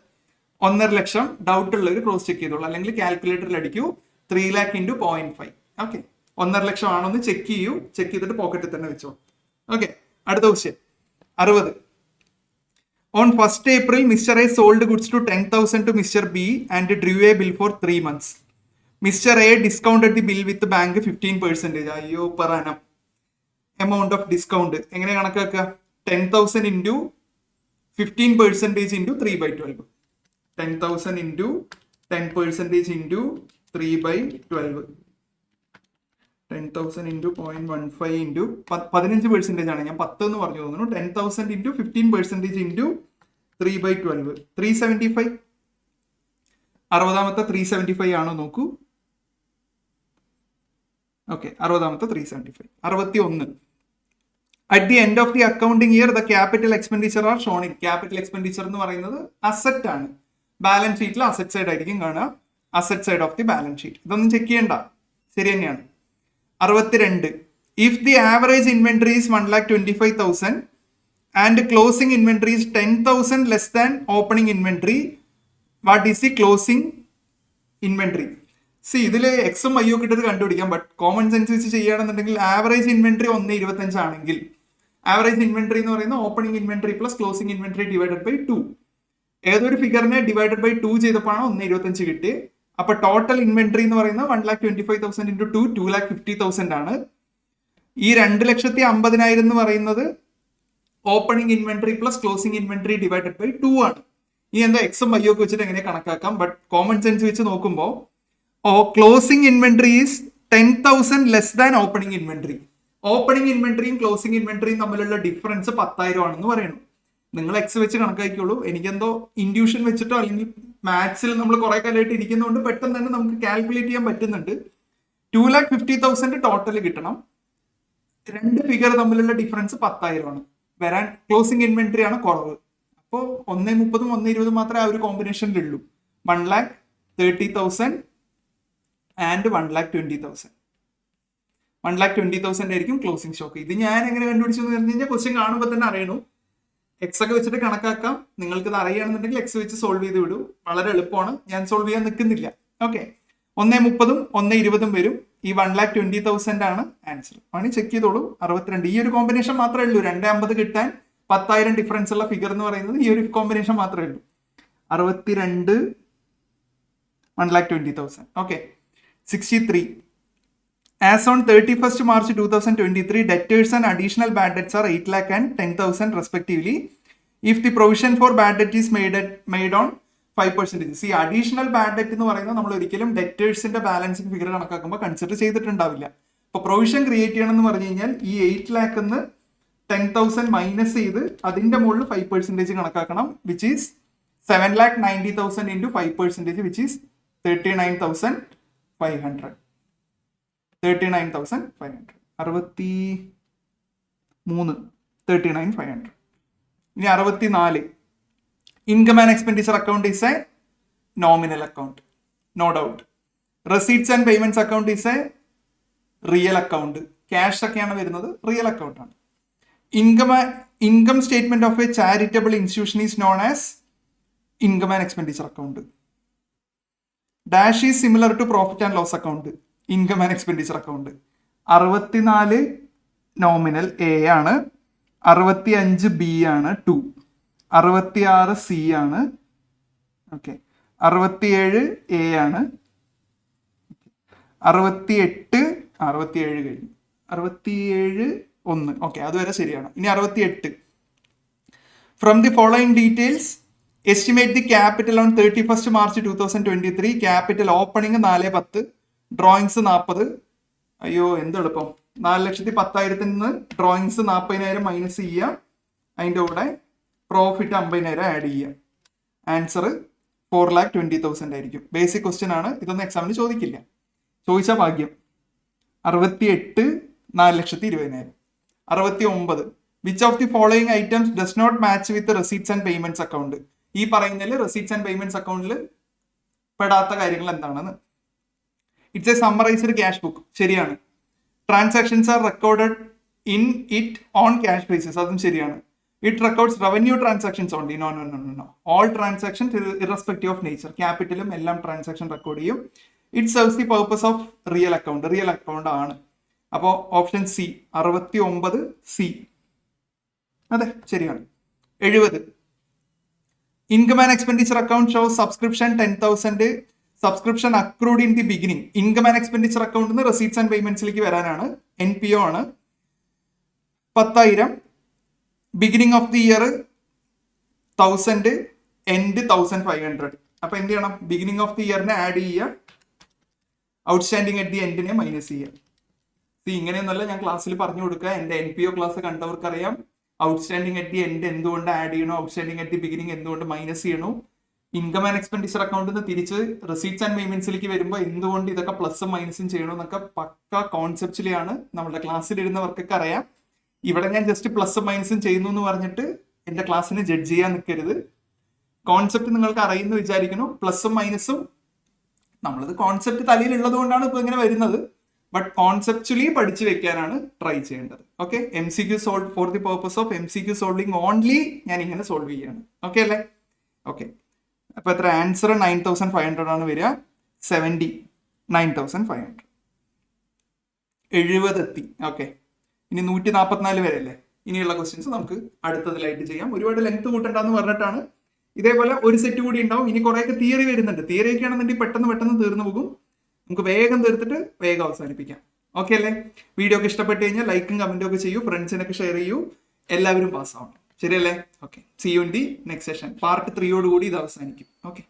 1.5 ലക്ഷം. ഡൗട്ട് ഉള്ളവർ ക്രോസ് ചെക്ക് ചെയ്തോളൂ. അല്ലെങ്കിൽ കാൽക്കുലേറ്ററിൽ അടിക്കൂ 3 lakh into 0.5. ഓക്കെ. 1.5 ലക്ഷം ആണോ എന്ന് ചെക്ക് ചെയ്യൂ. ചെക്ക് ചെയ്തിട്ട് പോക്കറ്റിൽ തന്നെ വെച്ചോ. ഓക്കെ. അടുത്ത question 60. On 1st April, Mr. A sold goods to 10,000 to Mr. B and drew a bill for 3 months. Mr. A discounted the bill with the bank 15%. അയ്യോ പറയാനം. Amount of discount എങ്ങനെ കണക്കാക്കുക? 10,000 into 15% into 3/12. 10,000 into 10% into 3/12. 10,000 into 0.15 into 15% ആണ്. ഞാൻ 10 എന്ന് പറഞ്ഞു തോന്നുന്നു. 10,000 into 15% into 3/12. 375. 60ാമത്തെ 375 ആണോ നോക്കൂ. Okay, 60ാമത്തെ 375. 61. At the end of the accounting year, the capital expenditure are shown in. Capital expenditure എന്ന് പറയുന്നത് അസറ്റ് ആണ്. ബാലൻസ് ഷീറ്റിൽ അസറ്റ് സൈഡ് ആയിരിക്കും കാണുക. Asset side of the balance sheet. ഇതൊന്നും ചെക്ക് ചെയ്യണ്ട, ശരി തന്നെയാണ്. 62. If the average inventory is 1,25,000 and closing inventory is 10,000 less than opening inventory, what is the closing inventory? C ഇതിൽ എക്സും വൈയും ഒക്കെ ഇട്ടത് കണ്ടുപിടിക്കാം. ബട്ട് കോമൺ സെൻസ് വെച്ച് ചെയ്യുകയാണെന്നുണ്ടെങ്കിൽ ആവറേജ് ഇൻവെന്ററി 1.25 ആണെങ്കിൽ ആവറേജ് ഇൻവെന്ററി എന്ന് പറയുന്നത് opening inventory plus closing inventory divided by 2. ഏതൊരു ഫിഗറിനെ ഡിവൈഡഡ് ബൈ 2 ചെയ്തപ്പോഴാണ് 1.25 കിട്ടിയത്. അപ്പൊ ടോട്ടൽ ഇൻവെന്ററി എന്ന് പറയുന്നത് 1,25,000 into 2 2,50,000 ആണ്. ഈ 2,50,000 എന്ന് പറയുന്നത് opening inventory plus closing inventory divided by 2 ആണ്. ഈ എന്താ എക്സും വൈയും ഒക്കെ വെച്ചിട്ട് എങ്ങനെ കണക്കാക്കാം? ബട്ട് കോമൺ സെൻസ് വെച്ച് നോക്കുമ്പോൾ closing inventory is 10,000 less than opening inventory. Opening ഇൻവെന്ററിയും ക്ലോസിംഗ് ഇൻവെന്ററിയും തമ്മിലുള്ള ഡിഫറൻസ് 10,000 ആണെന്ന് പറയുന്നു. നിങ്ങൾ എക്സ് വെച്ച് കണക്കാക്കിയോളൂ. എനിക്കെന്തോ ഇൻഡ്യൂഷൻ വെച്ചിട്ടോ അല്ലെങ്കിൽ മാത്സിൽ നമ്മൾ കുറെ കാലമായിട്ട് ഇരിക്കുന്നതുകൊണ്ട് പെട്ടെന്ന് തന്നെ നമുക്ക് കാൽക്കുലേറ്റ് ചെയ്യാൻ പറ്റുന്നുണ്ട്. 2,50,000 ടോട്ടൽ കിട്ടണം. രണ്ട് ഫിഗർ തമ്മിലുള്ള ഡിഫറൻസ് 10,000 ആണ്. വരാൻ ക്ലോസിംഗ് ഇൻവെന്ററി ആണ് കുറവ്. അപ്പോൾ 1.30 1.20 മാത്രമേ ആ ഒരു കോമ്പിനേഷനിലുള്ളൂ. 1,30,000 ആൻഡ് 1,20,000. 1,20,000 ആയിരിക്കും ക്ലോസിംഗ് സ്റ്റോക്ക്. ഇത് ഞാൻ എങ്ങനെ കണ്ടുപിടിച്ചു എന്ന് പറഞ്ഞു കഴിഞ്ഞാൽ ക്വസ്റ്റ്യൻ കാണുമ്പോൾ തന്നെ അറിയണു. എക്സ് ഒക്കെ വെച്ചിട്ട് കണക്കാക്കാം. നിങ്ങൾക്ക് ഇത് അറിയുകയാണെന്നുണ്ടെങ്കിൽ എക്സ് വെച്ച് സോൾവ് ചെയ്ത് വിടൂ. വളരെ എളുപ്പമാണ്, ഞാൻ സോൾവ് ചെയ്യാൻ നിൽക്കുന്നില്ല. ഓക്കെ, 1.30 1.20 വരും. ഈ 1,20,000 ആണ് ആൻസർ. വേണമെങ്കിൽ ചെക്ക് ചെയ്തോളൂ. 62. ഈ ഒരു കോമ്പിനേഷൻ മാത്രമേ ഉള്ളൂ. 2.50 കിട്ടാൻ 10,000 ഡിഫറൻസ് ഉള്ള ഫിഗർ എന്ന് പറയുന്നത് ഈ ഒരു കോമ്പിനേഷൻ മാത്രമേ ഉള്ളൂ. 62 1,20,000. Okay, 63. As on 31st March 2023, debtors and additional bad debts are 8 lakh and 10,000 respectively. If the provision for bad debt is made on 5%. See, additional bad debt എന്ന് പറയുന്നത് നമ്മൾ ഒരിക്കലും ഡെറ്റേഴ്സിന്റെ ബാലൻസിംഗ് ഫിഗർ കണക്കാക്കുമ്പോൾ കൺസിഡർ ചെയ്തിട്ടുണ്ടാവില്ല. അപ്പോൾ provision create ചെയ്യണം എന്ന് പറഞ്ഞു കഴിഞ്ഞാൽ ഈ 8 lakh എന്ന് 10,000 മൈനസ് ചെയ്ത് അതിന്റെ മുകളിൽ 5% കണക്കാക്കണം, which is 7,90,000 into 5%, which is 39,500. 39,500. 63 39,500. ഇനി 64. Income and expenditure account is a nominal account, no doubt. Receipts and payments account is a real account. Cash ഒക്കെയാണ് വരുന്നത്, റിയൽ അക്കൗണ്ട് ആണ്. Income statement of a charitable institution is known as income and expenditure account. Dash is similar to profit and loss account, income and expenditure account. 64 nominal A ആണ്, 65 B ആണ് 2, 66 C ആണ്, okay, 67 A ആണ്, 68 കഴിഞ്ഞു, 67 1, okay, അതുവരെ ശരിയാണ്. ഇനി 68. From the following details estimate the capital on 31st March 2023. Capital opening 4,10, drawings 40. അയ്യോ എന്തെളുപ്പം, 4,10,000 നിന്ന് ഡ്രോയിങ്സ് 40,000 മൈനസ് ചെയ്യുക, അതിൻ്റെ കൂടെ പ്രോഫിറ്റ് 50,000 ആഡ് ചെയ്യുക. ആൻസർ 4,20,000 ആയിരിക്കും. ബേസിക് ക്വസ്റ്റ്യൻ ആണ്, ഇതൊന്നും എക്സാമിന് ചോദിക്കില്ല, ചോദിച്ച ഭാഗ്യം. 68 4,20,000. 69. Which of the following items does not match with receipts and payments account. ഈ പറയുന്നതിൽ റെസീറ്റ്സ് ആൻഡ് പേയ്മെന്റ്സ് അക്കൗണ്ടിൽ പെടാത്ത കാര്യങ്ങൾ എന്താണെന്ന്. It's a summarised cash book, ശരിയാണ്. Transactions are recorded in it on cash basis, അതും ശരിയാണ്. It records revenue transactions only, no no no no, all transactions irrespective of nature. ക്യാപിറ്റലും എല്ലാം ട്രാൻസാക്ഷൻ റെക്കോർഡ് ചെയ്യും. It serves the purpose of real account, real account ആണ്. അപ്പോൾ option C 69 C, അതെ ശരിയാണ്. 70. Income and expenditure account shows subscription 10,000, subscription accrued in the beginning. Income and expenditure അക്കൗണ്ടിൽ നിന്ന് റെസീറ്റ്സ് ആൻഡ് പേയ്മെന്റ്സിലേക്ക് വരാനാണ്. NPO ആണ്. 10,000. Beginning of the year 1,000, end 1,500. അപ്പൊ എന്ത് ചെയ്യണം? ബിഗിനിങ് ഓഫ് ദി ഇയറിനെ ആഡ് ചെയ്യുക, ഔട്ട്സ്റ്റാൻഡിങ് അറ്റ് ദി എൻഡിനെ മൈനസ് ചെയ്യുക. ഇങ്ങനെയൊന്നുമല്ല ഞാൻ ക്ലാസ്സിൽ പറഞ്ഞു കൊടുക്കുക. എൻ്റെ NPO ക്ലാസ് കണ്ടവർക്കറിയാം ഔട്ട്സ്റ്റാൻഡിങ് അറ്റ് ദി എൻഡ് എന്തുകൊണ്ട് ആഡ് ചെയ്യണോ, ഔട്ട്സ്റ്റാൻഡിങ് അറ്റ് ദി ബിഗിനിങ് എന്തുകൊണ്ട് മൈനസ് ചെയ്യണോ. ഇൻകം ആൻഡ് എക്സ്പെൻഡിച്ചർ അക്കൗണ്ടിൽ നിന്ന് തിരിച്ച് റിസീറ്റ്സ് ആൻഡ് പേയ്മെന്റ്സിലേക്ക് വരുമ്പോൾ എന്തുകൊണ്ട് ഇതൊക്കെ പ്ലസും മൈനസും ചെയ്യണമെന്നൊക്കെ പക്ക കോൺസെപ്റ്റിലി ആണ് നമ്മുടെ ക്ലാസ്സിൽ ഇരുന്നവർക്കൊക്കെ അറിയാം. ഇവിടെ ഞാൻ ജസ്റ്റ് പ്ലസും മൈനസും ചെയ്യുന്നു എന്ന് പറഞ്ഞിട്ട് എന്റെ ക്ലാസ്സിനെ ജഡ്ജ് ചെയ്യാൻ നിൽക്കരുത്. കോൺസെപ്റ്റ് നിങ്ങൾക്ക് അറിയുന്നു വിചാരിക്കുന്നു. പ്ലസും മൈനസും നമ്മളത് കോൺസെപ്റ്റ് തലയിലുള്ളത് കൊണ്ടാണ് ഇപ്പൊ ഇങ്ങനെ വരുന്നത്. ബട്ട് കോൺസെപ്ച്വലി പഠിച്ചു വെക്കാനാണ് ട്രൈ ചെയ്യേണ്ടത്. Okay, MCQ solve for the purpose of MCQ solving only ഞാൻ ഇങ്ങനെ സോൾവ് ചെയ്യാണ്. ഓക്കെ അല്ലേ? ഓക്കെ, അപ്പൊ എത്ര ആൻസർ 9500 ആണ് വരിക. 79,500 70 എത്തി. ഓക്കെ, ഇനി 144 വരെ അല്ലേ? ഇനിയുള്ള ക്വസ്റ്റ്യൻസ് നമുക്ക് അടുത്തതിലായിട്ട് ചെയ്യാം. ഒരുപാട് ലെങ്ത് കൂട്ടണ്ടെന്ന് പറഞ്ഞിട്ടാണ്. ഇതേപോലെ ഒരു സെറ്റ് കൂടി ഉണ്ടാവും. ഇനി കുറേയൊക്കെ തിയറി വരുന്നുണ്ട്. തിയറി ഒക്കെ ആണെന്നുണ്ടെങ്കിൽ പെട്ടെന്ന് തീർന്നു പോകും. നമുക്ക് വേഗം തീർത്തിട്ട് വേഗം അവസാനിപ്പിക്കാം. ഓക്കെ അല്ലേ? വീഡിയോ ഒക്കെ ഇഷ്ടപ്പെട്ട് കഴിഞ്ഞാൽ ലൈക്കും കമന്റും ഒക്കെ ചെയ്യൂ, ഫ്രണ്ട്സിനൊക്കെ ഷെയർ ചെയ്യൂ. എല്ലാവരും പാസ് ആവണം. ശരിയല്ലേ? Okay, see you in the next session. Part 3 കൂടി ഇത് അവസാനിക്കും. ഓക്കെ.